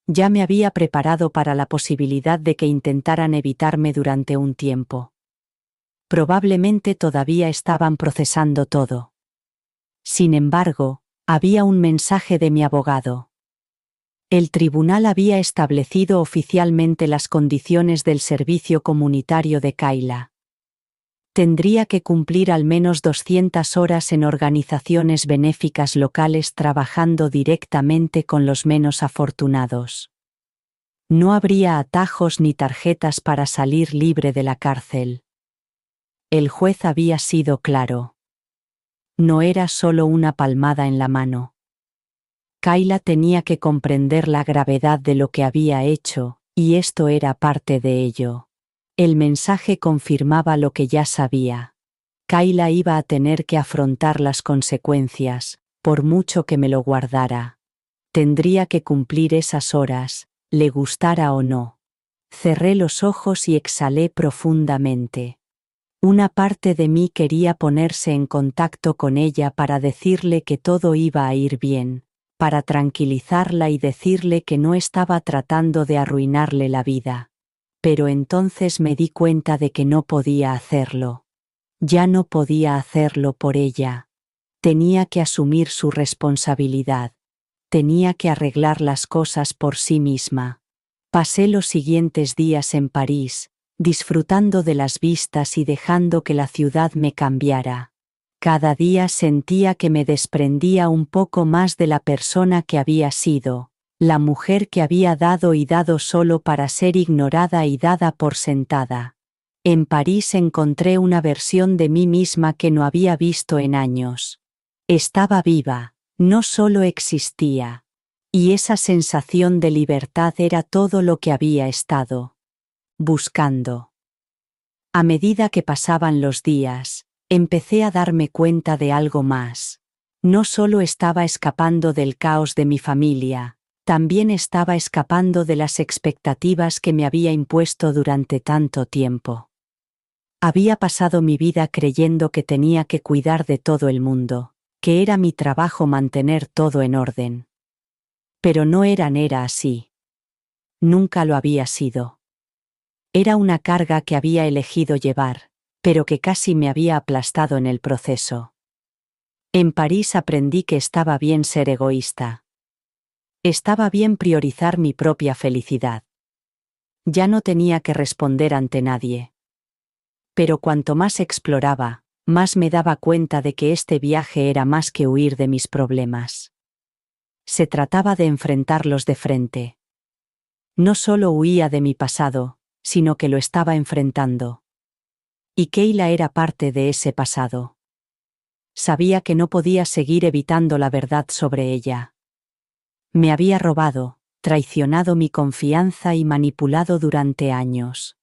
Ya me había preparado para la posibilidad de que intentaran evitarme durante un tiempo. Probablemente todavía estaban procesando todo. Sin embargo, había un mensaje de mi abogado. El tribunal había establecido oficialmente las condiciones del servicio comunitario de Kayla. Tendría que cumplir al menos 200 horas en organizaciones benéficas locales trabajando directamente con los menos afortunados. No habría atajos ni tarjetas para salir libre de la cárcel. El juez había sido claro. No era solo una palmada en la mano. Kayla tenía que comprender la gravedad de lo que había hecho, y esto era parte de ello. El mensaje confirmaba lo que ya sabía. Kayla iba a tener que afrontar las consecuencias, por mucho que me lo guardara. Tendría que cumplir esas horas, le gustara o no. Cerré los ojos y exhalé profundamente. Una parte de mí quería ponerse en contacto con ella para decirle que todo iba a ir bien, para tranquilizarla y decirle que no estaba tratando de arruinarle la vida. Pero entonces me di cuenta de que no podía hacerlo. Ya no podía hacerlo por ella. Tenía que asumir su responsabilidad. Tenía que arreglar las cosas por sí misma. Pasé los siguientes días en París, disfrutando de las vistas y dejando que la ciudad me cambiara. Cada día sentía que me desprendía un poco más de la persona que había sido, la mujer que había dado y dado solo para ser ignorada y dada por sentada. En París encontré una versión de mí misma que no había visto en años. Estaba viva, no solo existía. Y esa sensación de libertad era todo lo que había estado buscando. A medida que pasaban los días, empecé a darme cuenta de algo más. No solo estaba escapando del caos de mi familia, también estaba escapando de las expectativas que me había impuesto durante tanto tiempo. Había pasado mi vida creyendo que tenía que cuidar de todo el mundo, que era mi trabajo mantener todo en orden. Pero no era así. Nunca lo había sido. Era una carga que había elegido llevar, pero que casi me había aplastado en el proceso. En París aprendí que estaba bien ser egoísta. Estaba bien priorizar mi propia felicidad. Ya no tenía que responder ante nadie. Pero cuanto más exploraba, más me daba cuenta de que este viaje era más que huir de mis problemas. Se trataba de enfrentarlos de frente. No solo huía de mi pasado, sino que lo estaba enfrentando. Y Kayla era parte de ese pasado. Sabía que no podía seguir evitando la verdad sobre ella. Me había robado, traicionado mi confianza y manipulado durante años.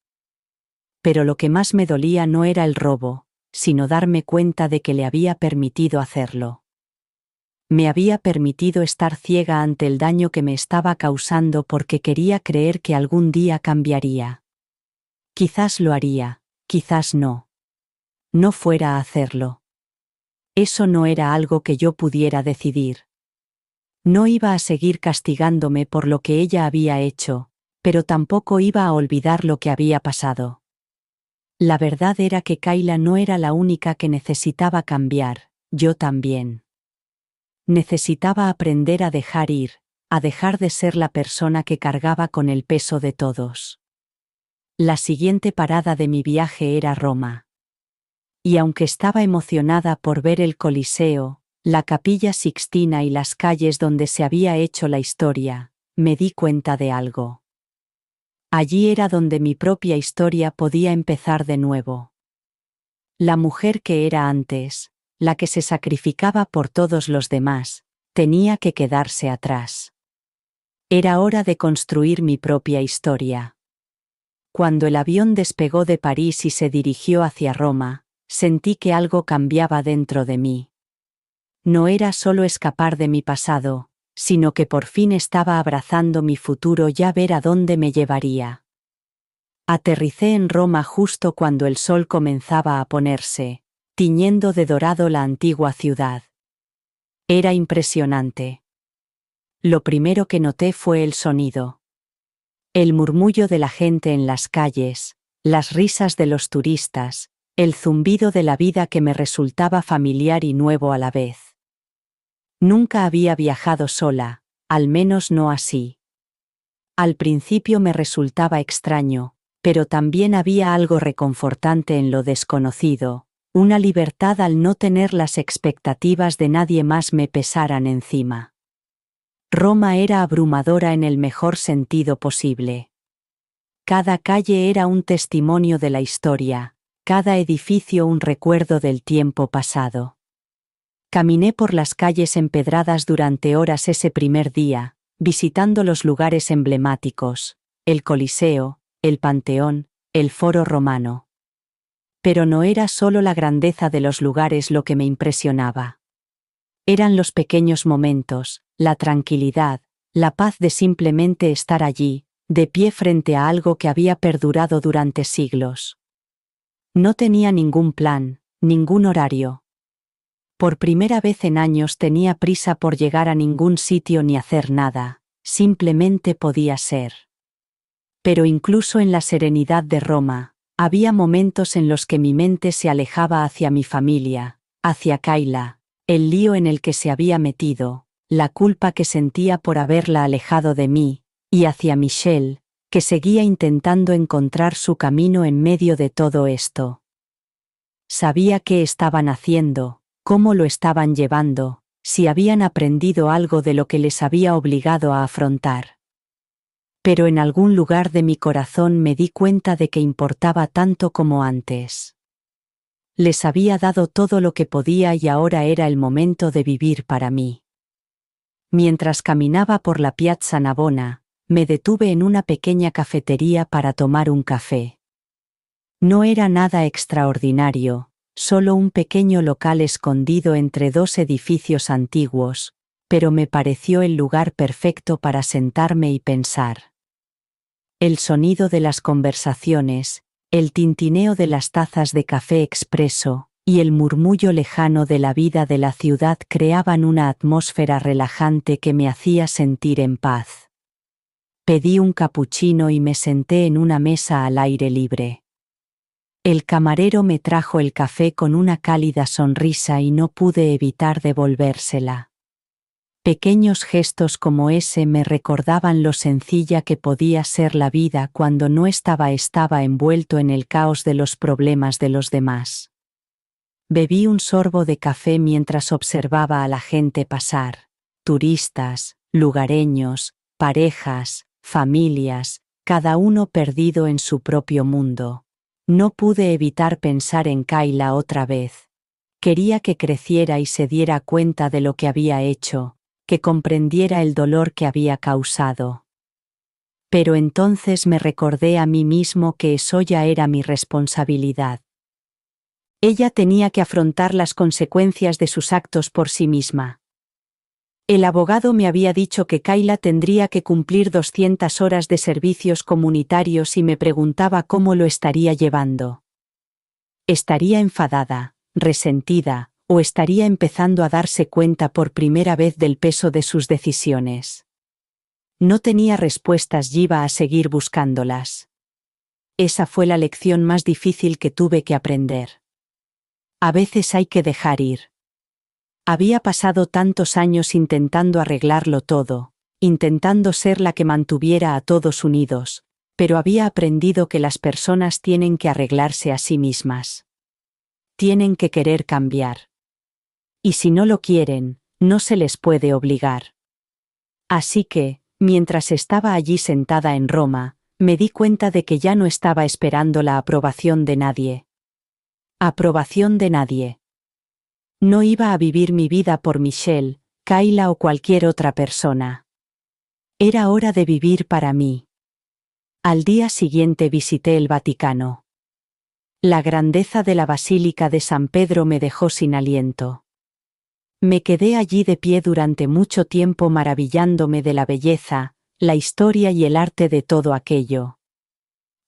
Pero lo que más me dolía no era el robo, sino darme cuenta de que le había permitido hacerlo. Me había permitido estar ciega ante el daño que me estaba causando porque quería creer que algún día cambiaría. Quizás lo haría, quizás no. No fuera a hacerlo. Eso no era algo que yo pudiera decidir. No iba a seguir castigándome por lo que ella había hecho, pero tampoco iba a olvidar lo que había pasado. La verdad era que Kayla no era la única que necesitaba cambiar, yo también. Necesitaba aprender a dejar ir, a dejar de ser la persona que cargaba con el peso de todos. La siguiente parada de mi viaje era Roma. Y aunque estaba emocionada por ver el Coliseo, la Capilla Sixtina y las calles donde se había hecho la historia, me di cuenta de algo. Allí era donde mi propia historia podía empezar de nuevo. La mujer que era antes, la que se sacrificaba por todos los demás, tenía que quedarse atrás. Era hora de construir mi propia historia. Cuando el avión despegó de París y se dirigió hacia Roma, sentí que algo cambiaba dentro de mí. No era solo escapar de mi pasado, sino que por fin estaba abrazando mi futuro y a ver a dónde me llevaría. Aterricé en Roma justo cuando el sol comenzaba a ponerse, tiñendo de dorado la antigua ciudad. Era impresionante. Lo primero que noté fue el sonido. El murmullo de la gente en las calles, las risas de los turistas, el zumbido de la vida que me resultaba familiar y nuevo a la vez. Nunca había viajado sola, al menos no así. Al principio me resultaba extraño, pero también había algo reconfortante en lo desconocido, una libertad al no tener las expectativas de nadie más me pesaran encima. Roma era abrumadora en el mejor sentido posible. Cada calle era un testimonio de la historia, cada edificio un recuerdo del tiempo pasado. Caminé por las calles empedradas durante horas ese primer día, visitando los lugares emblemáticos, el Coliseo, el Panteón, el Foro Romano. Pero no era solo la grandeza de los lugares lo que me impresionaba. Eran los pequeños momentos, la tranquilidad, la paz de simplemente estar allí, de pie frente a algo que había perdurado durante siglos. No tenía ningún plan, ningún horario. Por primera vez en años tenía prisa por llegar a ningún sitio ni hacer nada, simplemente podía ser. Pero incluso en la serenidad de Roma, había momentos en los que mi mente se alejaba hacia mi familia, hacia Kayla, el lío en el que se había metido, la culpa que sentía por haberla alejado de mí, y hacia Michelle, que seguía intentando encontrar su camino en medio de todo esto. Sabía qué estaban haciendo, cómo lo estaban llevando, si habían aprendido algo de lo que les había obligado a afrontar. Pero en algún lugar de mi corazón me di cuenta de que importaba tanto como antes. Les había dado todo lo que podía y ahora era el momento de vivir para mí. Mientras caminaba por la Piazza Navona, me detuve en una pequeña cafetería para tomar un café. No era nada extraordinario, solo un pequeño local escondido entre dos edificios antiguos, pero me pareció el lugar perfecto para sentarme y pensar. El sonido de las conversaciones, el tintineo de las tazas de café expreso, y el murmullo lejano de la vida de la ciudad creaban una atmósfera relajante que me hacía sentir en paz. Pedí un capuchino y me senté en una mesa al aire libre. El camarero me trajo el café con una cálida sonrisa y no pude evitar devolvérsela. Pequeños gestos como ese me recordaban lo sencilla que podía ser la vida cuando no estaba envuelto en el caos de los problemas de los demás. Bebí un sorbo de café mientras observaba a la gente pasar. Turistas, lugareños, parejas, familias, cada uno perdido en su propio mundo. No pude evitar pensar en Kayla otra vez. Quería que creciera y se diera cuenta de lo que había hecho, que comprendiera el dolor que había causado. Pero entonces me recordé a mí mismo que eso ya era mi responsabilidad. Ella tenía que afrontar las consecuencias de sus actos por sí misma. El abogado me había dicho que Kayla tendría que cumplir 200 horas de servicios comunitarios y me preguntaba cómo lo estaría llevando. ¿Estaría enfadada, resentida, o estaría empezando a darse cuenta por primera vez del peso de sus decisiones? No tenía respuestas y iba a seguir buscándolas. Esa fue la lección más difícil que tuve que aprender. A veces hay que dejar ir. Había pasado tantos años intentando arreglarlo todo, intentando ser la que mantuviera a todos unidos, pero había aprendido que las personas tienen que arreglarse a sí mismas. Tienen que querer cambiar. Y si no lo quieren, no se les puede obligar. Así que, mientras estaba allí sentada en Roma, me di cuenta de que ya no estaba esperando la aprobación de nadie. Aprobación de nadie. No iba a vivir mi vida por Michelle, Kayla o cualquier otra persona. Era hora de vivir para mí. Al día siguiente visité el Vaticano. La grandeza de la Basílica de San Pedro me dejó sin aliento. Me quedé allí de pie durante mucho tiempo maravillándome de la belleza, la historia y el arte de todo aquello.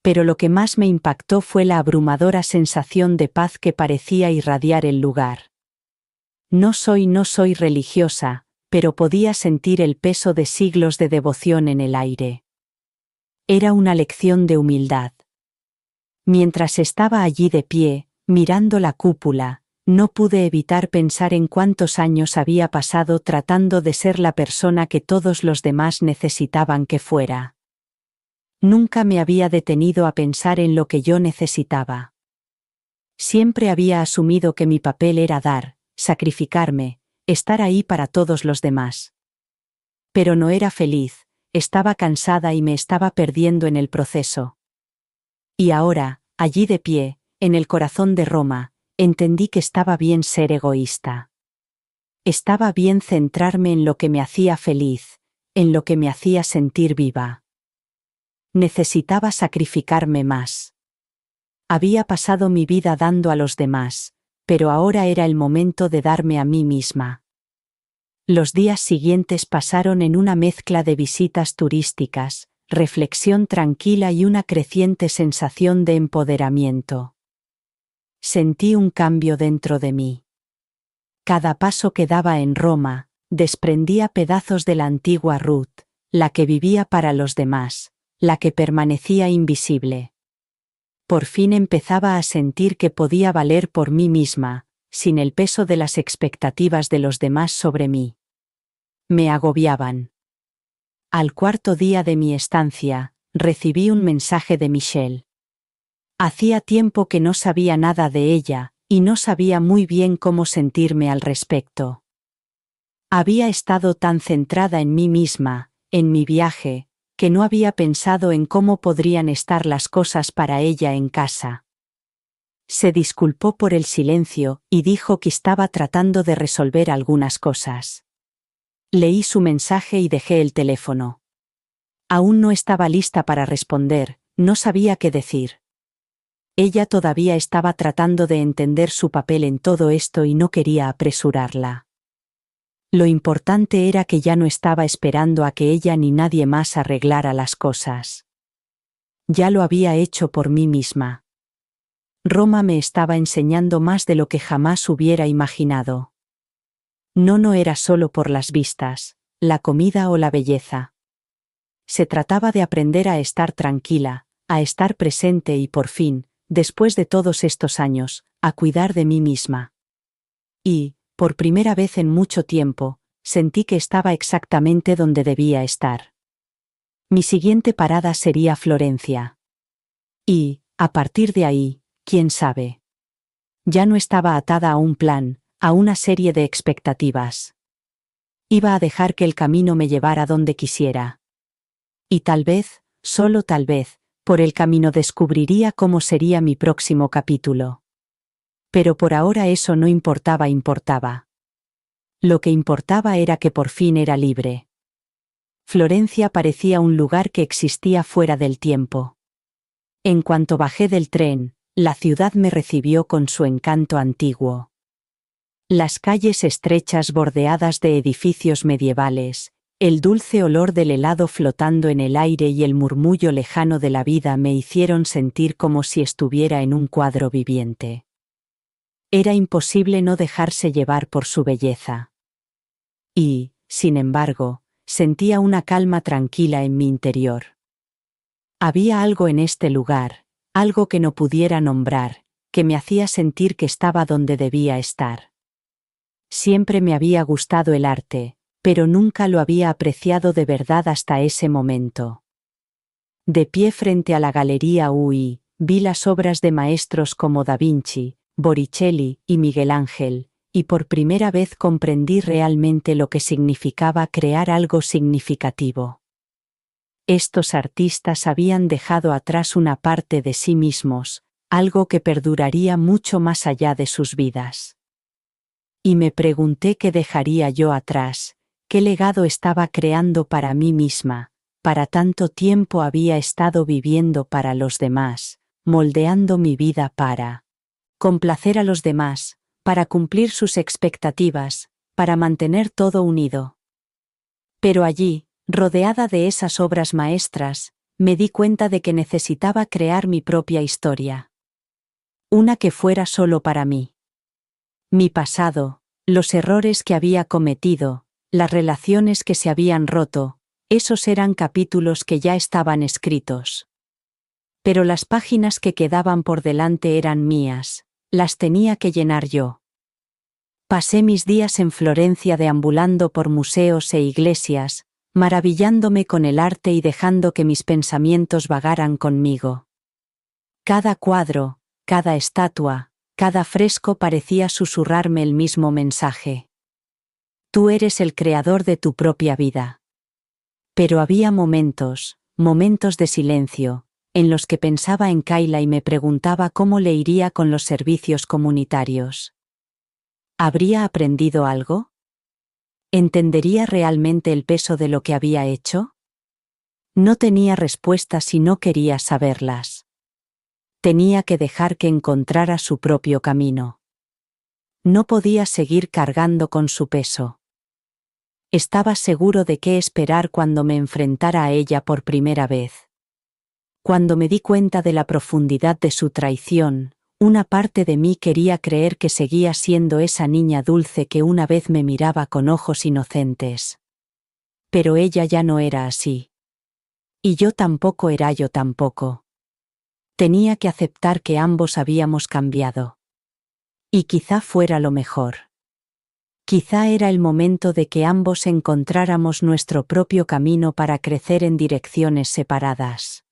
Pero lo que más me impactó fue la abrumadora sensación de paz que parecía irradiar el lugar. No soy religiosa, pero podía sentir el peso de siglos de devoción en el aire. Era una lección de humildad. Mientras estaba allí de pie, mirando la cúpula, no pude evitar pensar en cuántos años había pasado tratando de ser la persona que todos los demás necesitaban que fuera. Nunca me había detenido a pensar en lo que yo necesitaba. Siempre había asumido que mi papel era dar, sacrificarme, estar ahí para todos los demás. Pero no era feliz, estaba cansada y me estaba perdiendo en el proceso. Y ahora, allí de pie, en el corazón de Roma, entendí que estaba bien ser egoísta. Estaba bien centrarme en lo que me hacía feliz, en lo que me hacía sentir viva. Necesitaba sacrificarme más. Había pasado mi vida dando a los demás, pero ahora era el momento de darme a mí misma. Los días siguientes pasaron en una mezcla de visitas turísticas, reflexión tranquila y una creciente sensación de empoderamiento. Sentí un cambio dentro de mí. Cada paso que daba en Roma, desprendía pedazos de la antigua Ruth, la que vivía para los demás, la que permanecía invisible. Por fin empezaba a sentir que podía valer por mí misma, sin el peso de las expectativas de los demás sobre mí. Me agobiaban. Al cuarto día de mi estancia, recibí un mensaje de Michelle. Hacía tiempo que no sabía nada de ella, y no sabía muy bien cómo sentirme al respecto. Había estado tan centrada en mí misma, en mi viaje, que no había pensado en cómo podrían estar las cosas para ella en casa. Se disculpó por el silencio y dijo que estaba tratando de resolver algunas cosas. Leí su mensaje y dejé el teléfono. Aún no estaba lista para responder, no sabía qué decir. Ella todavía estaba tratando de entender su papel en todo esto y no quería apresurarla. Lo importante era que ya no estaba esperando a que ella ni nadie más arreglara las cosas. Ya lo había hecho por mí misma. Roma me estaba enseñando más de lo que jamás hubiera imaginado. No era solo por las vistas, la comida o la belleza. Se trataba de aprender a estar tranquila, a estar presente y por fin, después de todos estos años, a cuidar de mí misma. Y, por primera vez en mucho tiempo, sentí que estaba exactamente donde debía estar. Mi siguiente parada sería Florencia. Y, a partir de ahí, quién sabe. Ya no estaba atada a un plan, a una serie de expectativas. Iba a dejar que el camino me llevara donde quisiera. Y tal vez, solo tal vez, por el camino descubriría cómo sería mi próximo capítulo. Pero por ahora eso no importaba. Lo que importaba era que por fin era libre. Florencia parecía un lugar que existía fuera del tiempo. En cuanto bajé del tren, la ciudad me recibió con su encanto antiguo. Las calles estrechas bordeadas de edificios medievales, el dulce olor del helado flotando en el aire y el murmullo lejano de la vida me hicieron sentir como si estuviera en un cuadro viviente. Era imposible no dejarse llevar por su belleza. Y, sin embargo, sentía una calma tranquila en mi interior. Había algo en este lugar, algo que no pudiera nombrar, que me hacía sentir que estaba donde debía estar. Siempre me había gustado el arte, pero nunca lo había apreciado de verdad hasta ese momento. De pie frente a la Galería UI, vi las obras de maestros como Da Vinci, Botticelli y Miguel Ángel, y por primera vez comprendí realmente lo que significaba crear algo significativo. Estos artistas habían dejado atrás una parte de sí mismos, algo que perduraría mucho más allá de sus vidas. Y me pregunté qué dejaría yo atrás, qué legado estaba creando para mí misma, para tanto tiempo había estado viviendo para los demás, moldeando mi vida para complacer a los demás, para cumplir sus expectativas, para mantener todo unido. Pero allí, rodeada de esas obras maestras, me di cuenta de que necesitaba crear mi propia historia. Una que fuera solo para mí. Mi pasado, los errores que había cometido, las relaciones que se habían roto, esos eran capítulos que ya estaban escritos. Pero las páginas que quedaban por delante eran mías, las tenía que llenar yo. Pasé mis días en Florencia deambulando por museos e iglesias, maravillándome con el arte y dejando que mis pensamientos vagaran conmigo. Cada cuadro, cada estatua, cada fresco parecía susurrarme el mismo mensaje. Tú eres el creador de tu propia vida. Pero había momentos de silencio, en los que pensaba en Kayla y me preguntaba cómo le iría con los servicios comunitarios. ¿Habría aprendido algo? ¿Entendería realmente el peso de lo que había hecho? No tenía respuestas y no quería saberlas. Tenía que dejar que encontrara su propio camino. No podía seguir cargando con su peso. Estaba seguro de qué esperar cuando me enfrentara a ella por primera vez. Cuando me di cuenta de la profundidad de su traición, una parte de mí quería creer que seguía siendo esa niña dulce que una vez me miraba con ojos inocentes. Pero ella ya no era así. Y yo tampoco era yo tampoco. Tenía que aceptar que ambos habíamos cambiado. Y quizá fuera lo mejor. Quizá era el momento de que ambos encontráramos nuestro propio camino para crecer en direcciones separadas.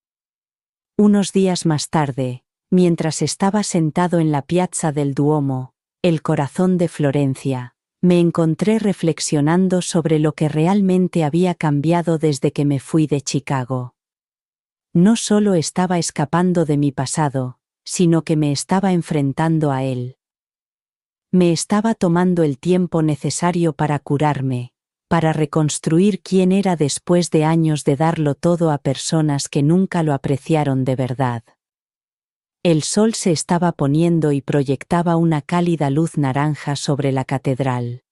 Unos días más tarde, mientras estaba sentado en la piazza del Duomo, el corazón de Florencia, me encontré reflexionando sobre lo que realmente había cambiado desde que me fui de Chicago. No solo estaba escapando de mi pasado, sino que me estaba enfrentando a él. Me estaba tomando el tiempo necesario para curarme, para reconstruir quién era después de años de darlo todo a personas que nunca lo apreciaron de verdad. El sol se estaba poniendo y proyectaba una cálida luz naranja sobre la catedral.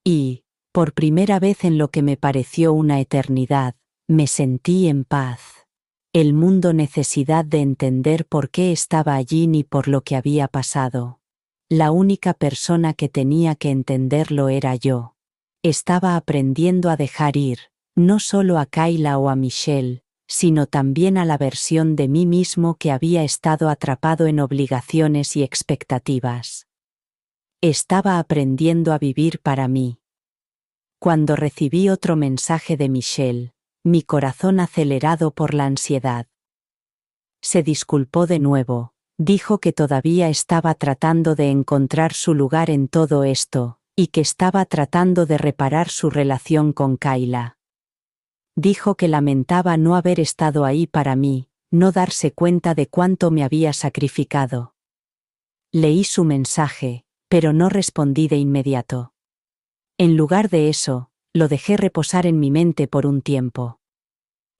Y, por primera vez en lo que me pareció una eternidad, me sentí en paz. El mundo necesidad de entender por qué estaba allí ni por lo que había pasado. La única persona que tenía que entenderlo era yo. Estaba aprendiendo a dejar ir, no solo a Kayla o a Michelle, sino también a la versión de mí mismo que había estado atrapado en obligaciones y expectativas. Estaba aprendiendo a vivir para mí. Cuando recibí otro mensaje de Michelle, mi corazón acelerado por la ansiedad. Se disculpó de nuevo, dijo que todavía estaba tratando de encontrar su lugar en todo esto, y que estaba tratando de reparar su relación con Kayla. Dijo que lamentaba no haber estado ahí para mí, no darse cuenta de cuánto me había sacrificado. Leí su mensaje, pero no respondí de inmediato. En lugar de eso, lo dejé reposar en mi mente por un tiempo.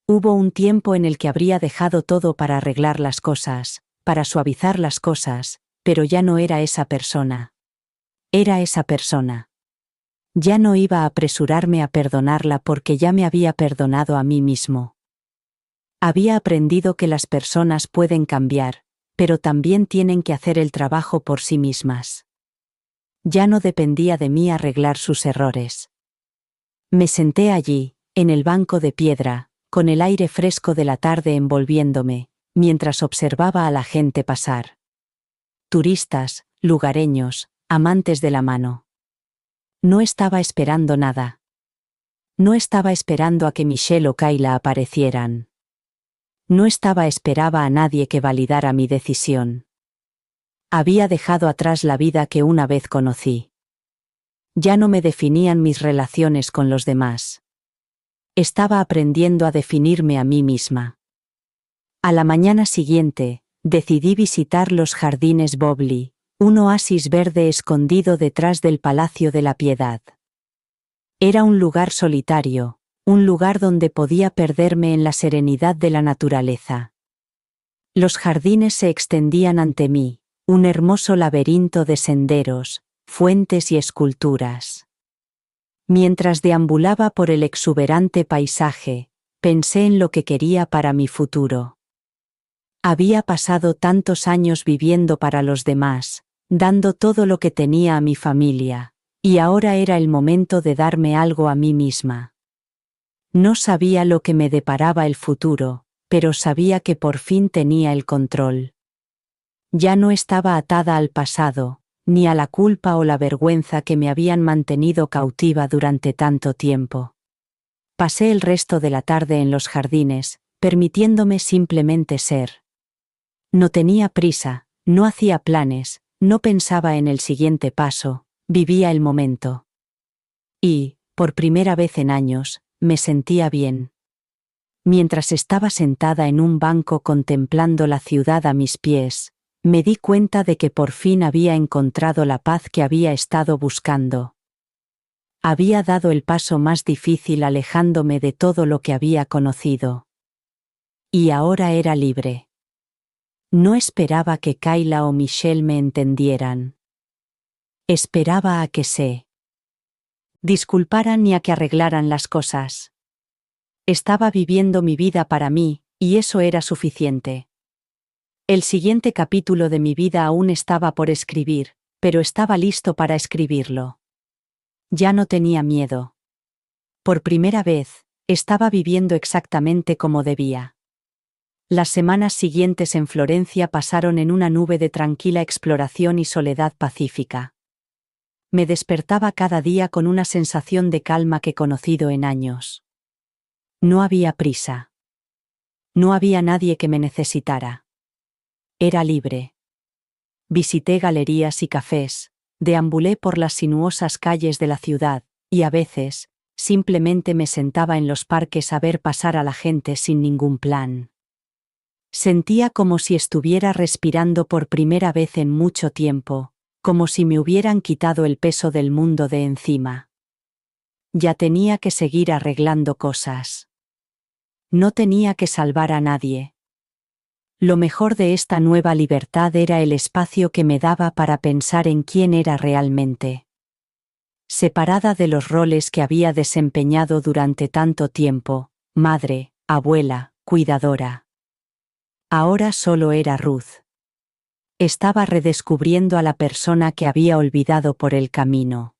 Hubo un tiempo en el que habría dejado todo para arreglar las cosas, para suavizar las cosas, pero ya no era esa persona. Era esa persona. Ya no iba a apresurarme a perdonarla porque ya me había perdonado a mí mismo. Había aprendido que las personas pueden cambiar, pero también tienen que hacer el trabajo por sí mismas. Ya no dependía de mí arreglar sus errores. Me senté allí, en el banco de piedra, con el aire fresco de la tarde envolviéndome, mientras observaba a la gente pasar. Turistas, lugareños, amantes de la mano. No estaba esperando nada. No estaba esperando a que Michelle o Kayla aparecieran. No esperaba a nadie que validara mi decisión. Había dejado atrás la vida que una vez conocí. Ya no me definían mis relaciones con los demás. Estaba aprendiendo a definirme a mí misma. A la mañana siguiente, decidí visitar los jardines Bobley, un oasis verde escondido detrás del Palacio de la Piedad. Era un lugar solitario, un lugar donde podía perderme en la serenidad de la naturaleza. Los jardines se extendían ante mí, un hermoso laberinto de senderos, fuentes y esculturas. Mientras deambulaba por el exuberante paisaje, pensé en lo que quería para mi futuro. Había pasado tantos años viviendo para los demás, dando todo lo que tenía a mi familia, y ahora era el momento de darme algo a mí misma. No sabía lo que me deparaba el futuro, pero sabía que por fin tenía el control. Ya no estaba atada al pasado, ni a la culpa o la vergüenza que me habían mantenido cautiva durante tanto tiempo. Pasé el resto de la tarde en los jardines, permitiéndome simplemente ser. No tenía prisa, no hacía planes, no pensaba en el siguiente paso, vivía el momento. Y, por primera vez en años, me sentía bien. Mientras estaba sentada en un banco contemplando la ciudad a mis pies, me di cuenta de que por fin había encontrado la paz que había estado buscando. Había dado el paso más difícil alejándome de todo lo que había conocido. Y ahora era libre. No esperaba que Kayla o Michelle me entendieran. Esperaba a que se disculparan y a que arreglaran las cosas. Estaba viviendo mi vida para mí, y eso era suficiente. El siguiente capítulo de mi vida aún estaba por escribir, pero estaba listo para escribirlo. Ya no tenía miedo. Por primera vez, estaba viviendo exactamente como debía. Las semanas siguientes en Florencia pasaron en una nube de tranquila exploración y soledad pacífica. Me despertaba cada día con una sensación de calma que he conocido en años. No había prisa. No había nadie que me necesitara. Era libre. Visité galerías y cafés, deambulé por las sinuosas calles de la ciudad, y a veces, simplemente me sentaba en los parques a ver pasar a la gente sin ningún plan. Sentía como si estuviera respirando por primera vez en mucho tiempo, como si me hubieran quitado el peso del mundo de encima. Ya tenía que seguir arreglando cosas. No tenía que salvar a nadie. Lo mejor de esta nueva libertad era el espacio que me daba para pensar en quién era realmente. Separada de los roles que había desempeñado durante tanto tiempo, madre, abuela, cuidadora. Ahora solo era Ruth. Estaba redescubriendo a la persona que había olvidado por el camino.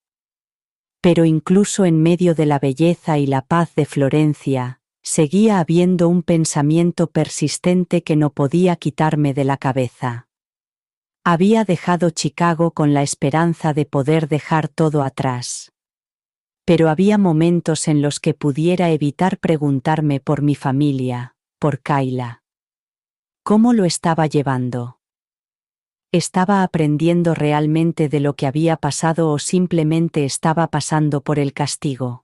Pero incluso en medio de la belleza y la paz de Florencia, seguía habiendo un pensamiento persistente que no podía quitarme de la cabeza. Había dejado Chicago con la esperanza de poder dejar todo atrás. pero había momentos en los que pudiera evitar preguntarme por mi familia, por Kayla. ¿Cómo lo estaba llevando? ¿Estaba aprendiendo realmente de lo que había pasado o simplemente estaba pasando por el castigo?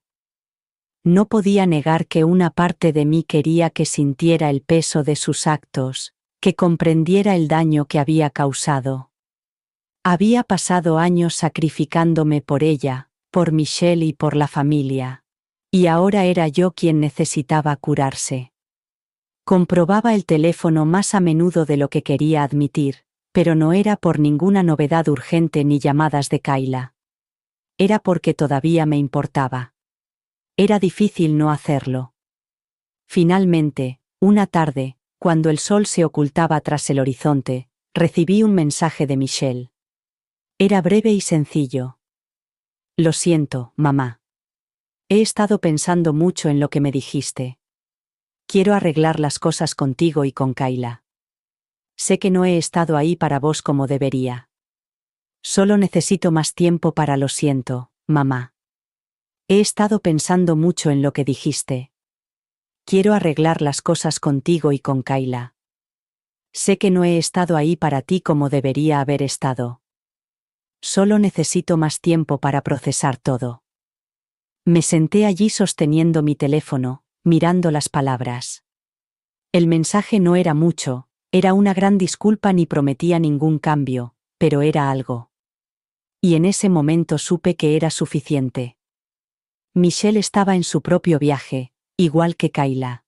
No podía negar que una parte de mí quería que sintiera el peso de sus actos, que comprendiera el daño que había causado. Había pasado años sacrificándome por ella, por Michelle y por la familia. Y ahora era yo quien necesitaba curarse. Comprobaba el teléfono más a menudo de lo que quería admitir, pero no era por ninguna novedad urgente ni llamadas de Kayla. Era porque todavía me importaba. Era difícil no hacerlo. Finalmente, una tarde, cuando el sol se ocultaba tras el horizonte, recibí un mensaje de Michelle. Era breve y sencillo. Lo siento, mamá. He estado pensando mucho en lo que me dijiste. Quiero arreglar las cosas contigo y con Kayla. Sé que no he estado ahí para vos como debería. Solo necesito más tiempo para lo siento, mamá. He estado pensando mucho en lo que dijiste. Quiero arreglar las cosas contigo y con Kayla. Sé que no he estado ahí para ti como debería haber estado. Solo necesito más tiempo para procesar todo. Me senté allí sosteniendo mi teléfono, mirando las palabras. El mensaje no era mucho, era una gran disculpa ni prometía ningún cambio, pero era algo. Y en ese momento supe que era suficiente. Michelle estaba en su propio viaje, igual que Kayla.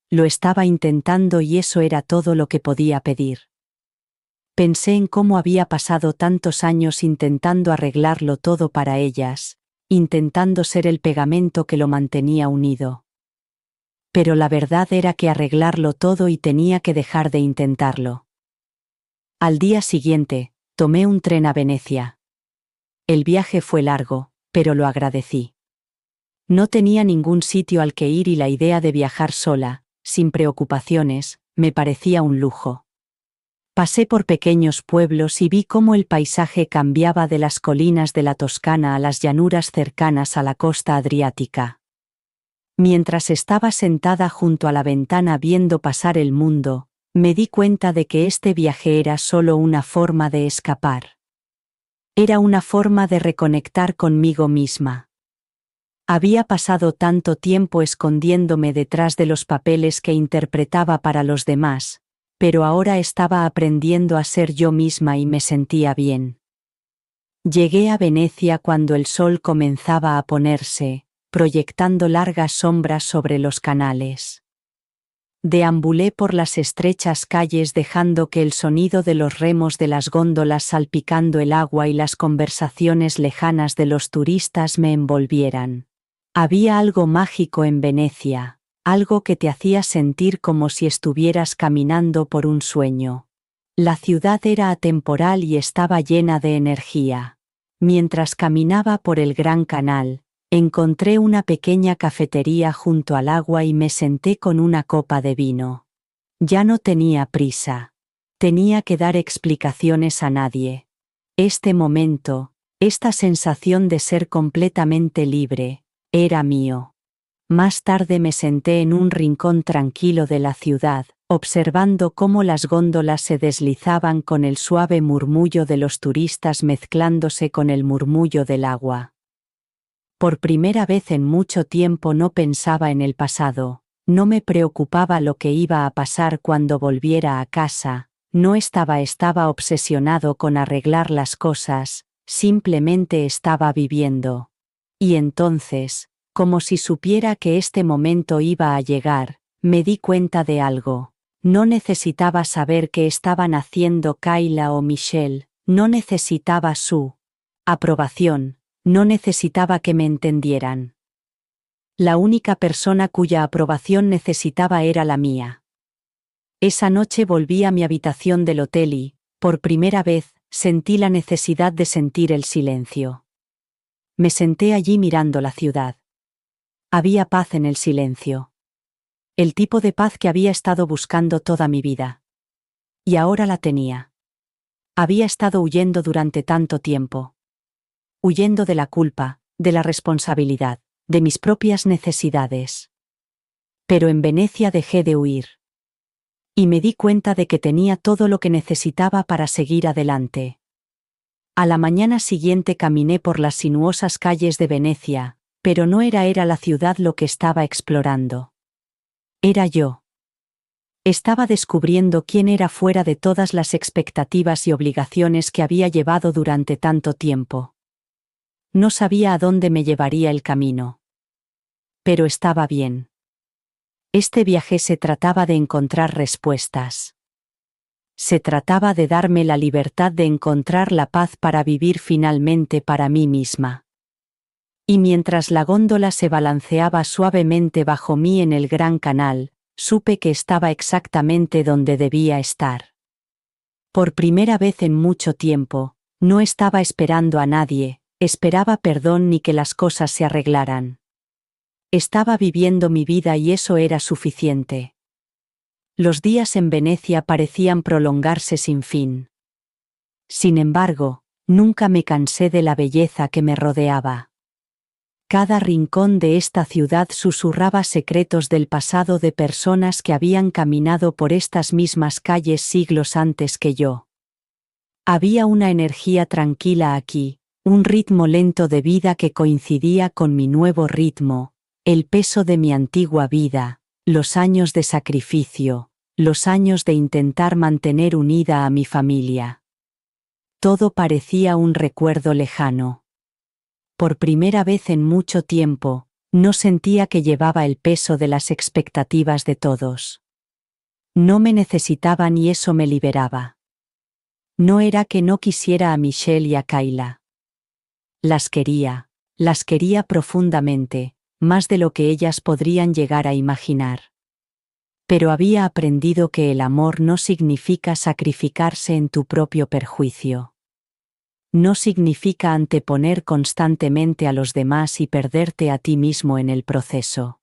Lo estaba intentando y eso era todo lo que podía pedir. Pensé en cómo había pasado tantos años intentando arreglarlo todo para ellas, intentando ser el pegamento que lo mantenía unido. Pero la verdad era que arreglarlo todo y tenía que dejar de intentarlo. Al día siguiente, tomé un tren a Venecia. El viaje fue largo, pero lo agradecí. No tenía ningún sitio al que ir y la idea de viajar sola, sin preocupaciones, me parecía un lujo. Pasé por pequeños pueblos y vi cómo el paisaje cambiaba de las colinas de la Toscana a las llanuras cercanas a la costa adriática. Mientras estaba sentada junto a la ventana viendo pasar el mundo, me di cuenta de que este viaje era solo una forma de escapar. Era una forma de reconectar conmigo misma. Había pasado tanto tiempo escondiéndome detrás de los papeles que interpretaba para los demás, pero ahora estaba aprendiendo a ser yo misma y me sentía bien. Llegué a Venecia cuando el sol comenzaba a ponerse, proyectando largas sombras sobre los canales. Deambulé por las estrechas calles dejando que el sonido de los remos de las góndolas salpicando el agua y las conversaciones lejanas de los turistas me envolvieran. Había algo mágico en Venecia, algo que te hacía sentir como si estuvieras caminando por un sueño. La ciudad era atemporal y estaba llena de energía. Mientras caminaba por el Gran Canal, encontré una pequeña cafetería junto al agua y me senté con una copa de vino. Ya no tenía prisa. Tenía que dar explicaciones a nadie. Este momento, esta sensación de ser completamente libre, era mío. Más tarde me senté en un rincón tranquilo de la ciudad, observando cómo las góndolas se deslizaban con el suave murmullo de los turistas mezclándose con el murmullo del agua. Por primera vez en mucho tiempo no pensaba en el pasado, no me preocupaba lo que iba a pasar cuando volviera a casa, no estaba obsesionado con arreglar las cosas, simplemente estaba viviendo. Y entonces, como si supiera que este momento iba a llegar, me di cuenta de algo. No necesitaba saber qué estaban haciendo Kayla o Michelle, no necesitaba su aprobación, no necesitaba que me entendieran. La única persona cuya aprobación necesitaba era la mía. Esa noche volví a mi habitación del hotel y, por primera vez, sentí la necesidad de sentir el silencio. Me senté allí mirando la ciudad. Había paz en el silencio. El tipo de paz que había estado buscando toda mi vida. Y ahora la tenía. Había estado huyendo durante tanto tiempo. Huyendo de la culpa, de la responsabilidad, de mis propias necesidades. Pero en Venecia dejé de huir. Y me di cuenta de que tenía todo lo que necesitaba para seguir adelante. A la mañana siguiente caminé por las sinuosas calles de Venecia, pero no era la ciudad lo que estaba explorando. Era yo. Estaba descubriendo quién era fuera de todas las expectativas y obligaciones que había llevado durante tanto tiempo. No sabía a dónde me llevaría el camino. Pero estaba bien. Este viaje se trataba de encontrar respuestas. Se trataba de darme la libertad de encontrar la paz para vivir finalmente para mí misma. Y mientras la góndola se balanceaba suavemente bajo mí en el gran canal, supe que estaba exactamente donde debía estar. Por primera vez en mucho tiempo, no estaba esperando a nadie, esperaba perdón ni que las cosas se arreglaran. Estaba viviendo mi vida y eso era suficiente. Los días en Venecia parecían prolongarse sin fin. Sin embargo, nunca me cansé de la belleza que me rodeaba. Cada rincón de esta ciudad susurraba secretos del pasado de personas que habían caminado por estas mismas calles siglos antes que yo. Había una energía tranquila aquí, un ritmo lento de vida que coincidía con mi nuevo ritmo, el peso de mi antigua vida, los años de sacrificio, los años de intentar mantener unida a mi familia. Todo parecía un recuerdo lejano. Por primera vez en mucho tiempo, no sentía que llevaba el peso de las expectativas de todos. No me necesitaban y eso me liberaba. No era que no quisiera a Michelle y a Kayla. Las quería profundamente, más de lo que ellas podrían llegar a imaginar. Pero había aprendido que el amor no significa sacrificarse en tu propio perjuicio. No significa anteponer constantemente a los demás y perderte a ti mismo en el proceso.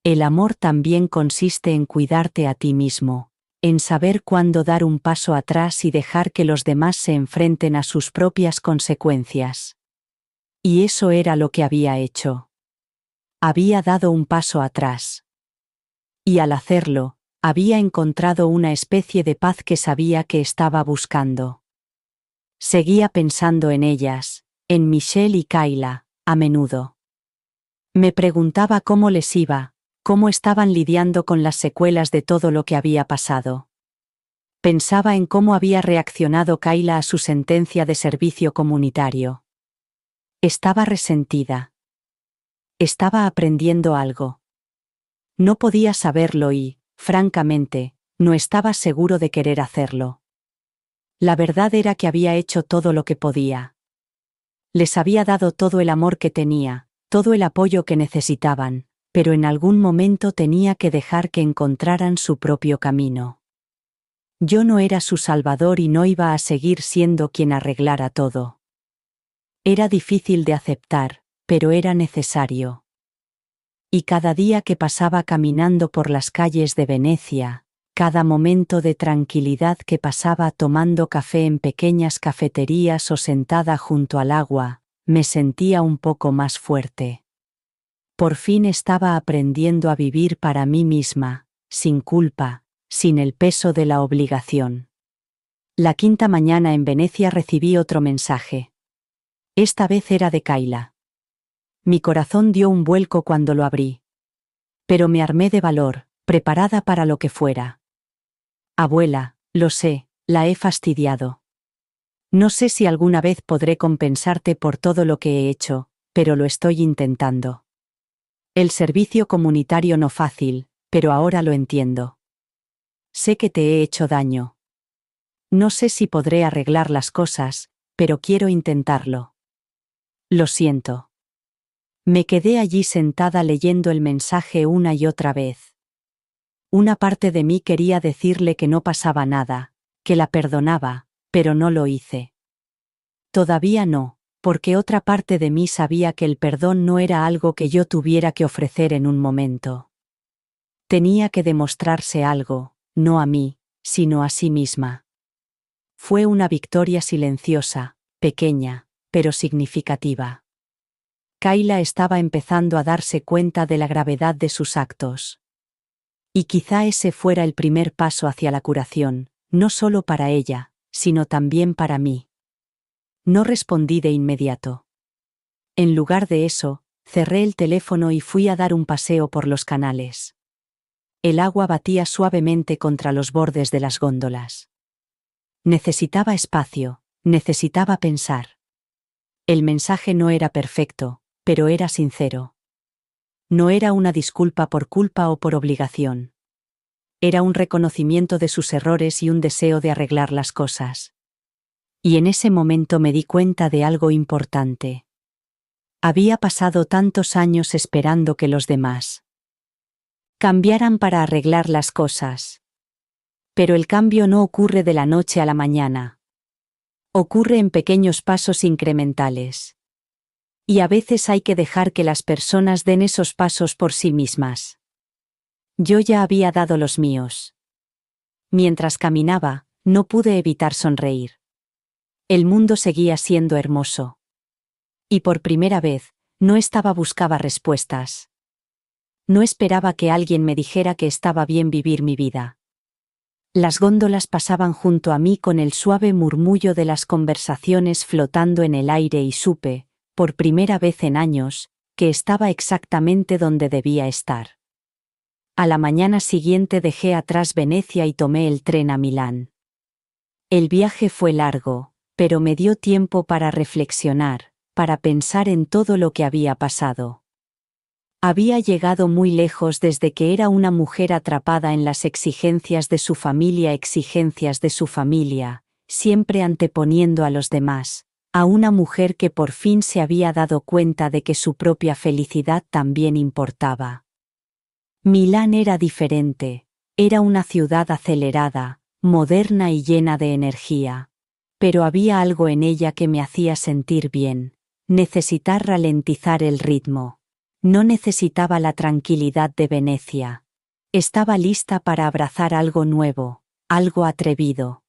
El amor también consiste en cuidarte a ti mismo, en saber cuándo dar un paso atrás y dejar que los demás se enfrenten a sus propias consecuencias. Y eso era lo que había hecho. Había dado un paso atrás. Y al hacerlo, había encontrado una especie de paz que sabía que estaba buscando. Seguía pensando en ellas, en Michelle y Kayla, a menudo. Me preguntaba cómo les iba, cómo estaban lidiando con las secuelas de todo lo que había pasado. Pensaba en cómo había reaccionado Kayla a su sentencia de servicio comunitario. Estaba resentida. Estaba aprendiendo algo. No podía saberlo y, francamente, no estaba seguro de querer hacerlo. La verdad era que había hecho todo lo que podía. Les había dado todo el amor que tenía, todo el apoyo que necesitaban, pero en algún momento tenía que dejar que encontraran su propio camino. Yo no era su salvador y no iba a seguir siendo quien arreglara todo. Era difícil de aceptar, pero era necesario. Y cada día que pasaba caminando por las calles de Venecia, cada momento de tranquilidad que pasaba tomando café en pequeñas cafeterías o sentada junto al agua, me sentía un poco más fuerte. Por fin estaba aprendiendo a vivir para mí misma, sin culpa, sin el peso de la obligación. La quinta mañana en Venecia recibí otro mensaje. Esta vez era de Kayla. Mi corazón dio un vuelco cuando lo abrí. Pero me armé de valor, preparada para lo que fuera. Abuela, lo sé, la he fastidiado. No sé si alguna vez podré compensarte por todo lo que he hecho, pero lo estoy intentando. El servicio comunitario no fácil, pero ahora lo entiendo. Sé que te he hecho daño. No sé si podré arreglar las cosas, pero quiero intentarlo. Lo siento. Me quedé allí sentada leyendo el mensaje una y otra vez. Una parte de mí quería decirle que no pasaba nada, que la perdonaba, pero no lo hice. Todavía no, porque otra parte de mí sabía que el perdón no era algo que yo tuviera que ofrecer en un momento. Tenía que demostrarse algo, no a mí, sino a sí misma. Fue una victoria silenciosa, pequeña, pero significativa. Kayla estaba empezando a darse cuenta de la gravedad de sus actos. Y quizá ese fuera el primer paso hacia la curación, no solo para ella, sino también para mí. No respondí de inmediato. En lugar de eso, cerré el teléfono y fui a dar un paseo por los canales. El agua batía suavemente contra los bordes de las góndolas. Necesitaba espacio, necesitaba pensar. El mensaje no era perfecto, pero era sincero. No era una disculpa por culpa o por obligación. Era un reconocimiento de sus errores y un deseo de arreglar las cosas. Y en ese momento me di cuenta de algo importante. Había pasado tantos años esperando que los demás cambiaran para arreglar las cosas. Pero el cambio no ocurre de la noche a la mañana. Ocurre en pequeños pasos incrementales. Y a veces hay que dejar que las personas den esos pasos por sí mismas. Yo ya había dado los míos. Mientras caminaba, no pude evitar sonreír. El mundo seguía siendo hermoso. Y por primera vez, no buscaba respuestas. No esperaba que alguien me dijera que estaba bien vivir mi vida. Las góndolas pasaban junto a mí con el suave murmullo de las conversaciones flotando en el aire y supe, por primera vez en años, que estaba exactamente donde debía estar. A la mañana siguiente dejé atrás Venecia y tomé el tren a Milán. El viaje fue largo, pero me dio tiempo para reflexionar, para pensar en todo lo que había pasado. Había llegado muy lejos desde que era una mujer atrapada en las exigencias de su familia, siempre anteponiendo a los demás, a una mujer que por fin se había dado cuenta de que su propia felicidad también importaba. Milán era diferente, era una ciudad acelerada, moderna y llena de energía. Pero había algo en ella que me hacía sentir bien, necesitar ralentizar el ritmo. No necesitaba la tranquilidad de Venecia. Estaba lista para abrazar algo nuevo, algo atrevido.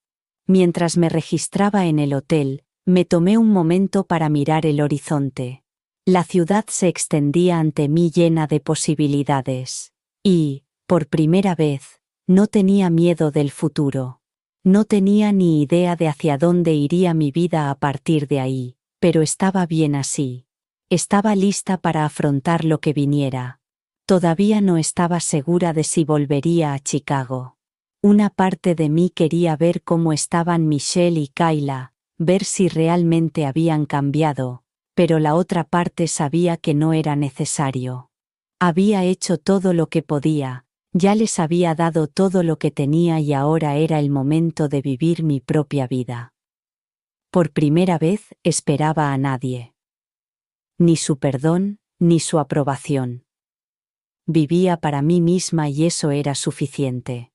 Mientras me registraba en el hotel, me tomé un momento para mirar el horizonte. La ciudad se extendía ante mí llena de posibilidades. Y, por primera vez, no tenía miedo del futuro. No tenía ni idea de hacia dónde iría mi vida a partir de ahí, pero estaba bien así. Estaba lista para afrontar lo que viniera. Todavía no estaba segura de si volvería a Chicago. Una parte de mí quería ver cómo estaban Michelle y Kayla, ver si realmente habían cambiado, pero la otra parte sabía que no era necesario. Había hecho todo lo que podía, ya les había dado todo lo que tenía y ahora era el momento de vivir mi propia vida. Por primera vez esperaba a nadie. Ni su perdón, ni su aprobación. Vivía para mí misma y eso era suficiente.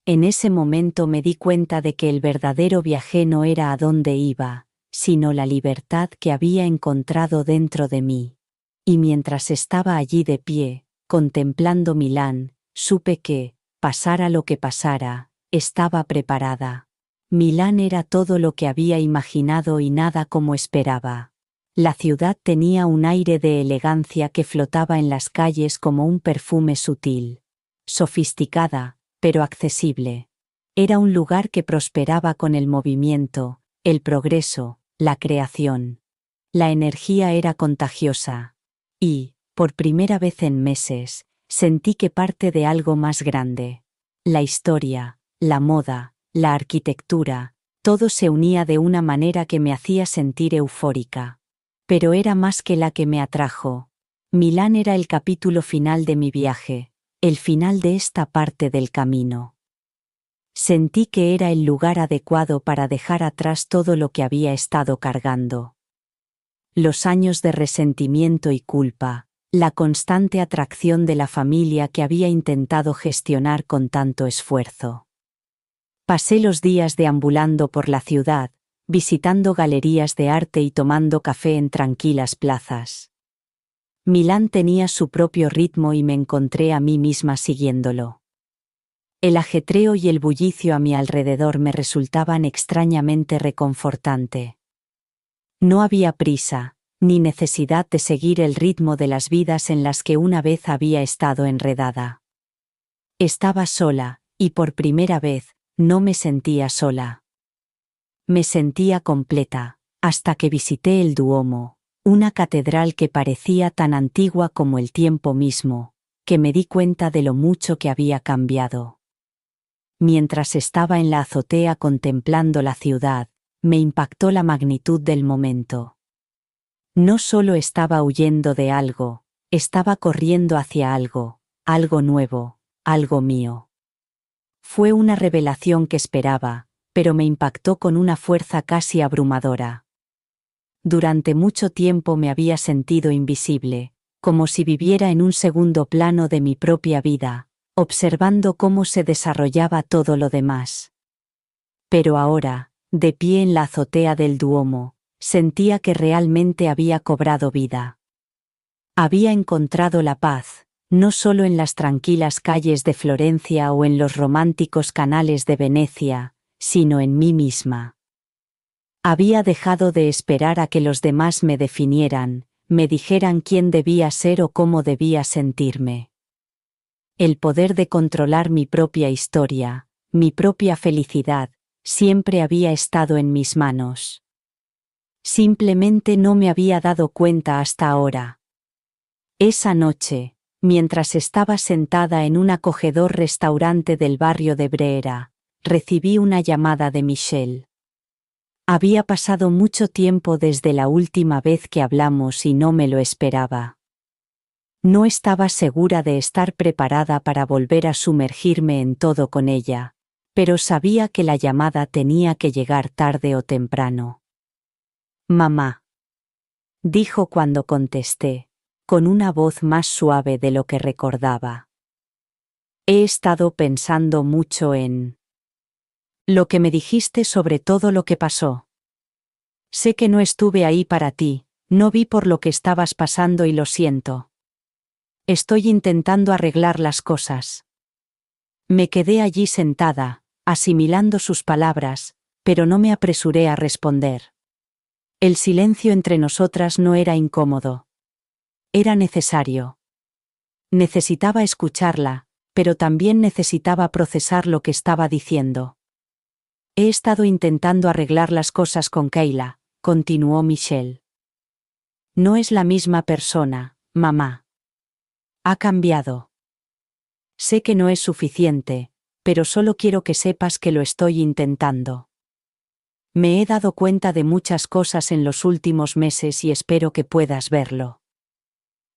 En ese momento me di cuenta de que el verdadero viaje no era a dónde iba, sino la libertad que había encontrado dentro de mí. Y mientras estaba allí de pie, contemplando Milán, supe que, pasara lo que pasara, estaba preparada. Milán era todo lo que había imaginado y nada como esperaba. La ciudad tenía un aire de elegancia que flotaba en las calles como un perfume sutil. Sofisticada, pero accesible. Era un lugar que prosperaba con el movimiento, el progreso, la creación. La energía era contagiosa. Y, por primera vez en meses, sentí que parte de algo más grande. La historia, la moda, la arquitectura, todo se unía de una manera que me hacía sentir eufórica. Pero era más que la que me atrajo. Milán era el capítulo final de mi viaje, el final de esta parte del camino. Sentí que era el lugar adecuado para dejar atrás todo lo que había estado cargando. Los años de resentimiento y culpa, la constante atracción de la familia que había intentado gestionar con tanto esfuerzo. Pasé los días deambulando por la ciudad, visitando galerías de arte y tomando café en tranquilas plazas. Milán tenía su propio ritmo y me encontré a mí misma siguiéndolo. El ajetreo y el bullicio a mi alrededor me resultaban extrañamente reconfortante. No había prisa, ni necesidad de seguir el ritmo de las vidas en las que una vez había estado enredada. Estaba sola, y por primera vez, no me sentía sola. Me sentía completa, hasta que visité el Duomo, una catedral que parecía tan antigua como el tiempo mismo, que me di cuenta de lo mucho que había cambiado. Mientras estaba en la azotea contemplando la ciudad, me impactó la magnitud del momento. No solo estaba huyendo de algo, estaba corriendo hacia algo, algo nuevo, algo mío. Fue una revelación que esperaba, pero me impactó con una fuerza casi abrumadora. Durante mucho tiempo me había sentido invisible, como si viviera en un segundo plano de mi propia vida, observando cómo se desarrollaba todo lo demás. Pero ahora, de pie en la azotea del Duomo, sentía que realmente había cobrado vida. Había encontrado la paz, no solo en las tranquilas calles de Florencia o en los románticos canales de Venecia, sino en mí misma. Había dejado de esperar a que los demás me definieran, me dijeran quién debía ser o cómo debía sentirme. El poder de controlar mi propia historia, mi propia felicidad, siempre había estado en mis manos. Simplemente no me había dado cuenta hasta ahora. Esa noche, mientras estaba sentada en un acogedor restaurante del barrio de Brera, recibí una llamada de Michelle. Había pasado mucho tiempo desde la última vez que hablamos y no me lo esperaba. No estaba segura de estar preparada para volver a sumergirme en todo con ella, pero sabía que la llamada tenía que llegar tarde o temprano. «Mamá», dijo cuando contesté, con una voz más suave de lo que recordaba. «He estado pensando mucho en lo que me dijiste sobre todo lo que pasó. Sé que no estuve ahí para ti, no vi por lo que estabas pasando y lo siento. Estoy intentando arreglar las cosas». Me quedé allí sentada, asimilando sus palabras, pero no me apresuré a responder. El silencio entre nosotras no era incómodo. Era necesario. Necesitaba escucharla, pero también necesitaba procesar lo que estaba diciendo. «He estado intentando arreglar las cosas con Kayla», continuó Michelle. «No es la misma persona, mamá. Ha cambiado. Sé que no es suficiente, pero solo quiero que sepas que lo estoy intentando. Me he dado cuenta de muchas cosas en los últimos meses y espero que puedas verlo».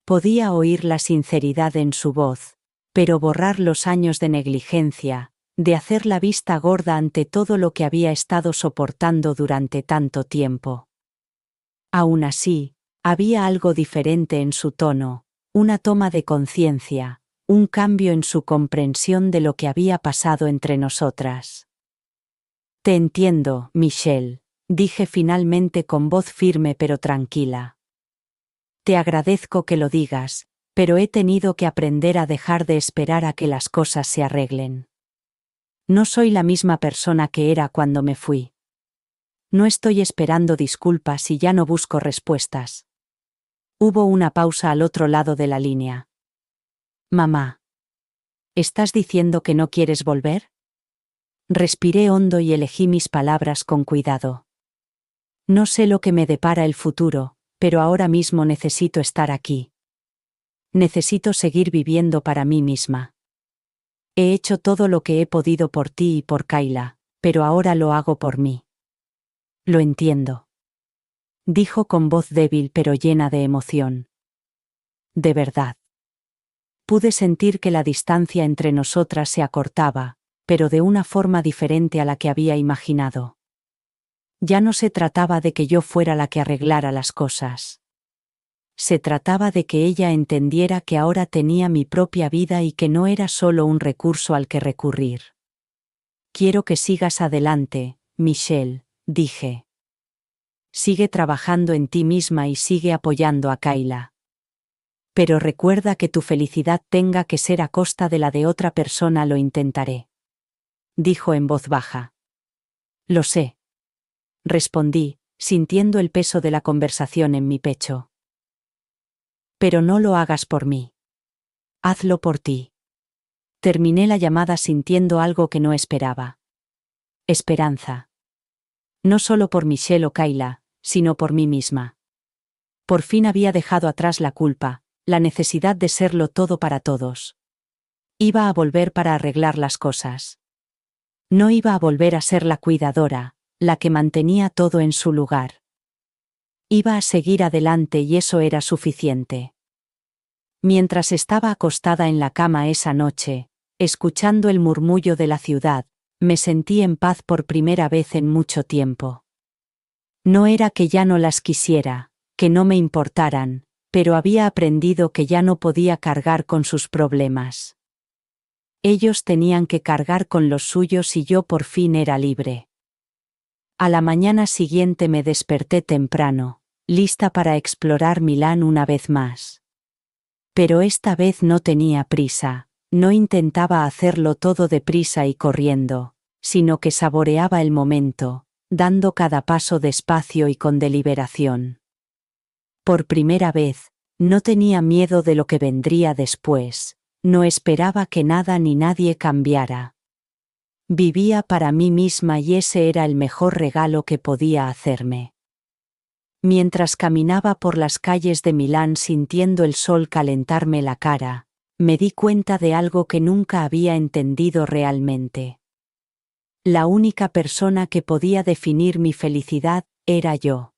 Podía oír la sinceridad en su voz, pero borrar los años de negligencia, de hacer la vista gorda ante todo lo que había estado soportando durante tanto tiempo. Aún así, había algo diferente en su tono, una toma de conciencia, un cambio en su comprensión de lo que había pasado entre nosotras. «Te entiendo, Michelle», dije finalmente con voz firme pero tranquila. «Te agradezco que lo digas, pero he tenido que aprender a dejar de esperar a que las cosas se arreglen. No soy la misma persona que era cuando me fui. No estoy esperando disculpas y ya no busco respuestas». Hubo una pausa al otro lado de la línea. «Mamá, ¿estás diciendo que no quieres volver?». Respiré hondo y elegí mis palabras con cuidado. «No sé lo que me depara el futuro, pero ahora mismo necesito estar aquí. Necesito seguir viviendo para mí misma. He hecho todo lo que he podido por ti y por Kayla, pero ahora lo hago por mí». «Lo entiendo», dijo con voz débil pero llena de emoción. «De verdad». Pude sentir que la distancia entre nosotras se acortaba, pero de una forma diferente a la que había imaginado. Ya no se trataba de que yo fuera la que arreglara las cosas. Se trataba de que ella entendiera que ahora tenía mi propia vida y que no era solo un recurso al que recurrir. «Quiero que sigas adelante, Michelle», dije. «Sigue trabajando en ti misma y sigue apoyando a Kayla. Pero recuerda que tu felicidad tenga que ser a costa de la de otra persona. Lo intentaré», dijo en voz baja. «Lo sé», respondí, sintiendo el peso de la conversación en mi pecho. Pero no lo hagas por mí. Hazlo por ti. Terminé la llamada sintiendo algo que no esperaba. Esperanza. No solo por Michelle o Kayla, sino por mí misma. Por fin había dejado atrás la culpa, la necesidad de serlo todo para todos. Iba a volver para arreglar las cosas. No iba a volver a ser la cuidadora, la que mantenía todo en su lugar. Iba a seguir adelante y eso era suficiente. Mientras estaba acostada en la cama esa noche, escuchando el murmullo de la ciudad, me sentí en paz por primera vez en mucho tiempo. No era que ya no las quisiera, que no me importaran, pero había aprendido que ya no podía cargar con sus problemas. Ellos tenían que cargar con los suyos y yo por fin era libre. A la mañana siguiente me desperté temprano, lista para explorar Milán una vez más. Pero esta vez no tenía prisa, no intentaba hacerlo todo deprisa y corriendo, sino que saboreaba el momento, dando cada paso despacio y con deliberación. Por primera vez, no tenía miedo de lo que vendría después, no esperaba que nada ni nadie cambiara. Vivía para mí misma y ese era el mejor regalo que podía hacerme. Mientras caminaba por las calles de Milán sintiendo el sol calentarme la cara, me di cuenta de algo que nunca había entendido realmente. La única persona que podía definir mi felicidad era yo.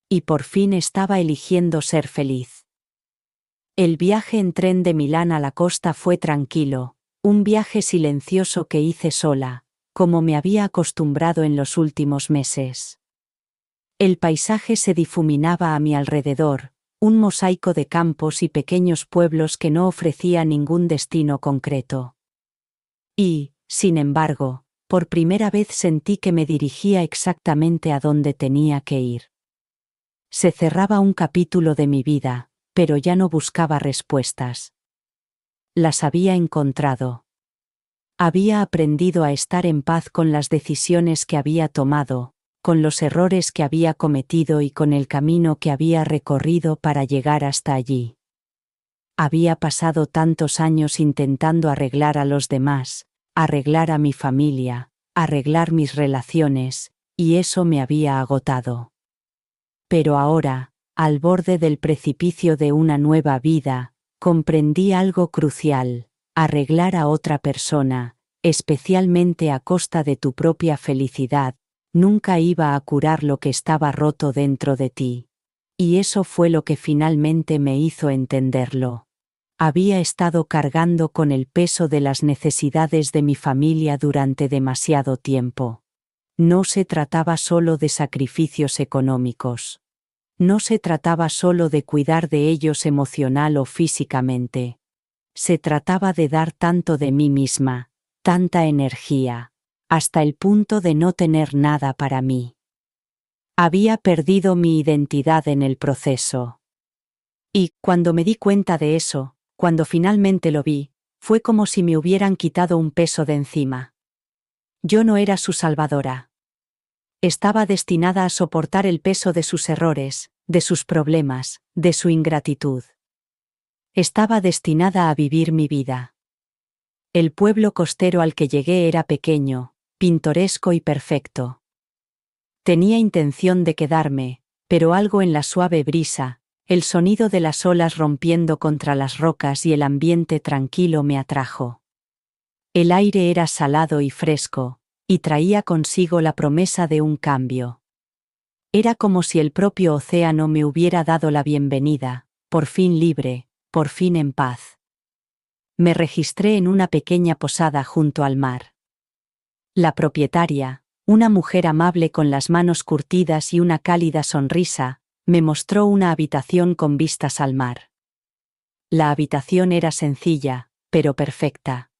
Y por fin estaba eligiendo ser feliz. El viaje en tren de Milán a la costa fue tranquilo, un viaje silencioso que hice sola, como me había acostumbrado en los últimos meses. El paisaje se difuminaba a mi alrededor, un mosaico de campos y pequeños pueblos que no ofrecía ningún destino concreto. Y, sin embargo, por primera vez sentí que me dirigía exactamente a donde tenía que ir. Se cerraba un capítulo de mi vida, pero ya no buscaba respuestas. Las había encontrado. Había aprendido a estar en paz con las decisiones que había tomado, con los errores que había cometido y con el camino que había recorrido para llegar hasta allí. Había pasado tantos años intentando arreglar a los demás, arreglar a mi familia, arreglar mis relaciones, y eso me había agotado. Pero ahora, al borde del precipicio de una nueva vida, comprendí algo crucial: arreglar a otra persona, especialmente a costa de tu propia felicidad, nunca iba a curar lo que estaba roto dentro de ti. Y eso fue lo que finalmente me hizo entenderlo. Había estado cargando con el peso de las necesidades de mi familia durante demasiado tiempo. No se trataba solo de sacrificios económicos. No se trataba solo de cuidar de ellos emocional o físicamente. Se trataba de dar tanto de mí misma, tanta energía, hasta el punto de no tener nada para mí. Había perdido mi identidad en el proceso. Y, cuando me di cuenta de eso, cuando finalmente lo vi, fue como si me hubieran quitado un peso de encima. Yo no era su salvadora. Estaba destinada a soportar el peso de sus errores, de sus problemas, de su ingratitud. Estaba destinada a vivir mi vida. El pueblo costero al que llegué era pequeño, pintoresco y perfecto. Tenía intención de quedarme, pero algo en la suave brisa, el sonido de las olas rompiendo contra las rocas y el ambiente tranquilo me atrajo. El aire era salado y fresco, y traía consigo la promesa de un cambio. Era como si el propio océano me hubiera dado la bienvenida, por fin libre, por fin en paz. Me registré en una pequeña posada junto al mar. La propietaria, una mujer amable con las manos curtidas y una cálida sonrisa, me mostró una habitación con vistas al mar. La habitación era sencilla, pero perfecta.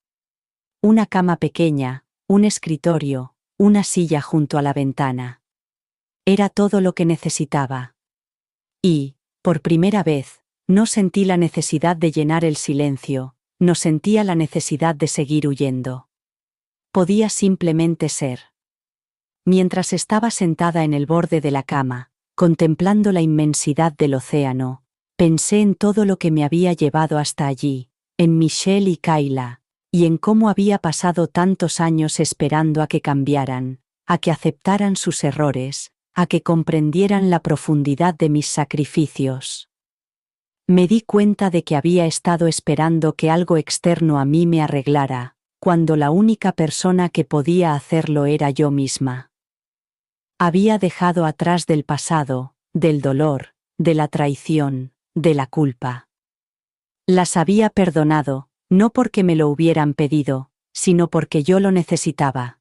Una cama pequeña, un escritorio, una silla junto a la ventana. Era todo lo que necesitaba. Y, por primera vez, no sentí la necesidad de llenar el silencio, no sentía la necesidad de seguir huyendo. Podía simplemente ser. Mientras estaba sentada en el borde de la cama, contemplando la inmensidad del océano, pensé en todo lo que me había llevado hasta allí, en Michelle y Kayla, y en cómo había pasado tantos años esperando a que cambiaran, a que aceptaran sus errores, a que comprendieran la profundidad de mis sacrificios. Me di cuenta de que había estado esperando que algo externo a mí me arreglara, cuando la única persona que podía hacerlo era yo misma. Había dejado atrás del pasado, del dolor, de la traición, de la culpa. Las había perdonado, no porque me lo hubieran pedido, sino porque yo lo necesitaba.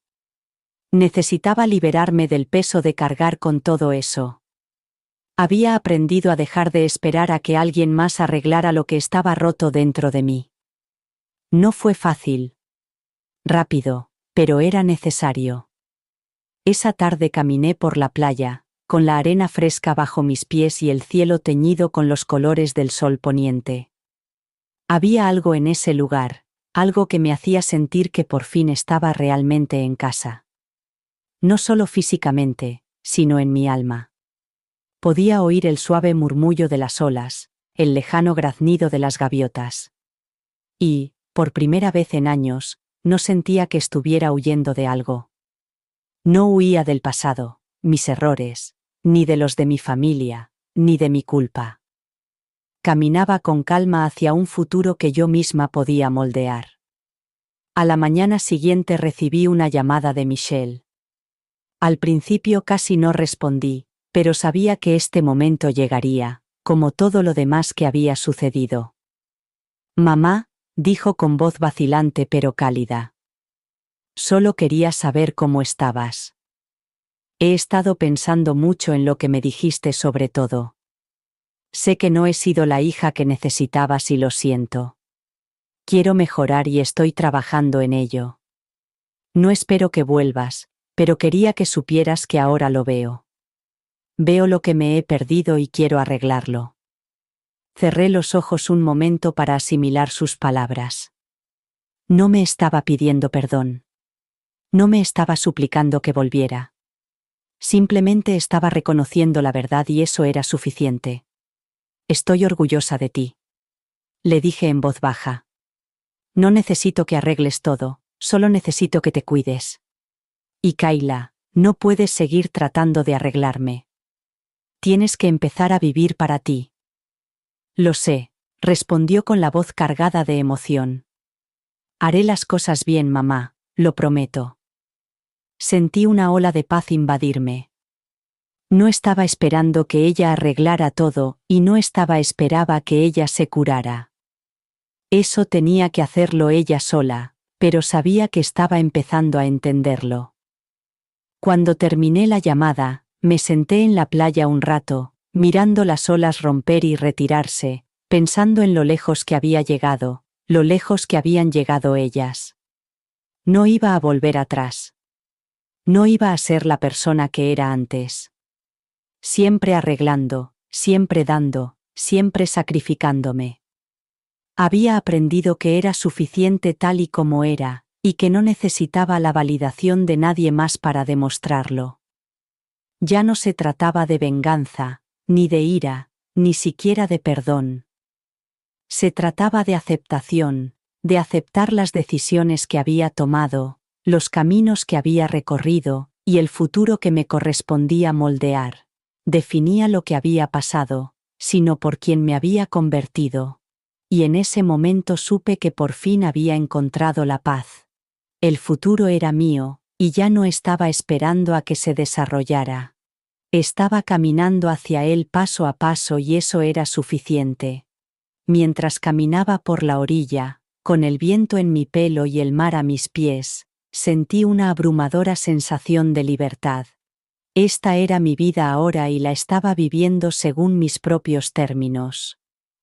Necesitaba liberarme del peso de cargar con todo eso. Había aprendido a dejar de esperar a que alguien más arreglara lo que estaba roto dentro de mí. No fue fácil. Rápido, pero era necesario. Esa tarde caminé por la playa, con la arena fresca bajo mis pies y el cielo teñido con los colores del sol poniente. Había algo en ese lugar, algo que me hacía sentir que por fin estaba realmente en casa. No solo físicamente, sino en mi alma. Podía oír el suave murmullo de las olas, el lejano graznido de las gaviotas. Y, por primera vez en años, no sentía que estuviera huyendo de algo. No huía del pasado, mis errores, ni de los de mi familia, ni de mi culpa. Caminaba con calma hacia un futuro que yo misma podía moldear. A la mañana siguiente recibí una llamada de Michelle. Al principio casi no respondí, pero sabía que este momento llegaría, como todo lo demás que había sucedido. «Mamá», dijo con voz vacilante pero cálida. «Solo quería saber cómo estabas. He estado pensando mucho en lo que me dijiste sobre todo. Sé que no he sido la hija que necesitabas y lo siento. Quiero mejorar y estoy trabajando en ello. No espero que vuelvas, pero quería que supieras que ahora lo veo. Veo lo que me he perdido y quiero arreglarlo». Cerré los ojos un momento para asimilar sus palabras. No me estaba pidiendo perdón. No me estaba suplicando que volviera. Simplemente estaba reconociendo la verdad y eso era suficiente. «Estoy orgullosa de ti», le dije en voz baja. «No necesito que arregles todo, solo necesito que te cuides. Y Kayla, no puedes seguir tratando de arreglarme. Tienes que empezar a vivir para ti». «Lo sé», respondió con la voz cargada de emoción. «Haré las cosas bien, mamá, lo prometo». Sentí una ola de paz invadirme. No estaba esperando que ella arreglara todo, y no esperaba que ella se curara. Eso tenía que hacerlo ella sola, pero sabía que estaba empezando a entenderlo. Cuando terminé la llamada, me senté en la playa un rato, mirando las olas romper y retirarse, pensando en lo lejos que había llegado, lo lejos que habían llegado ellas. No iba a volver atrás. No iba a ser la persona que era antes. Siempre arreglando, siempre dando, siempre sacrificándome. Había aprendido que era suficiente tal y como era, y que no necesitaba la validación de nadie más para demostrarlo. Ya no se trataba de venganza, ni de ira, ni siquiera de perdón. Se trataba de aceptación, de aceptar las decisiones que había tomado, los caminos que había recorrido, y el futuro que me correspondía moldear. Definía lo que había pasado, sino por quien me había convertido. Y en ese momento supe que por fin había encontrado la paz. El futuro era mío, y ya no estaba esperando a que se desarrollara. Estaba caminando hacia él paso a paso y eso era suficiente. Mientras caminaba por la orilla, con el viento en mi pelo y el mar a mis pies, sentí una abrumadora sensación de libertad. Esta era mi vida ahora y la estaba viviendo según mis propios términos.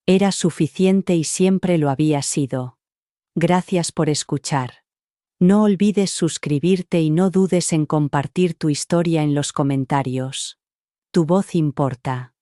Era suficiente y siempre lo había sido. Gracias por escuchar. No olvides suscribirte y no dudes en compartir tu historia en los comentarios. Tu voz importa.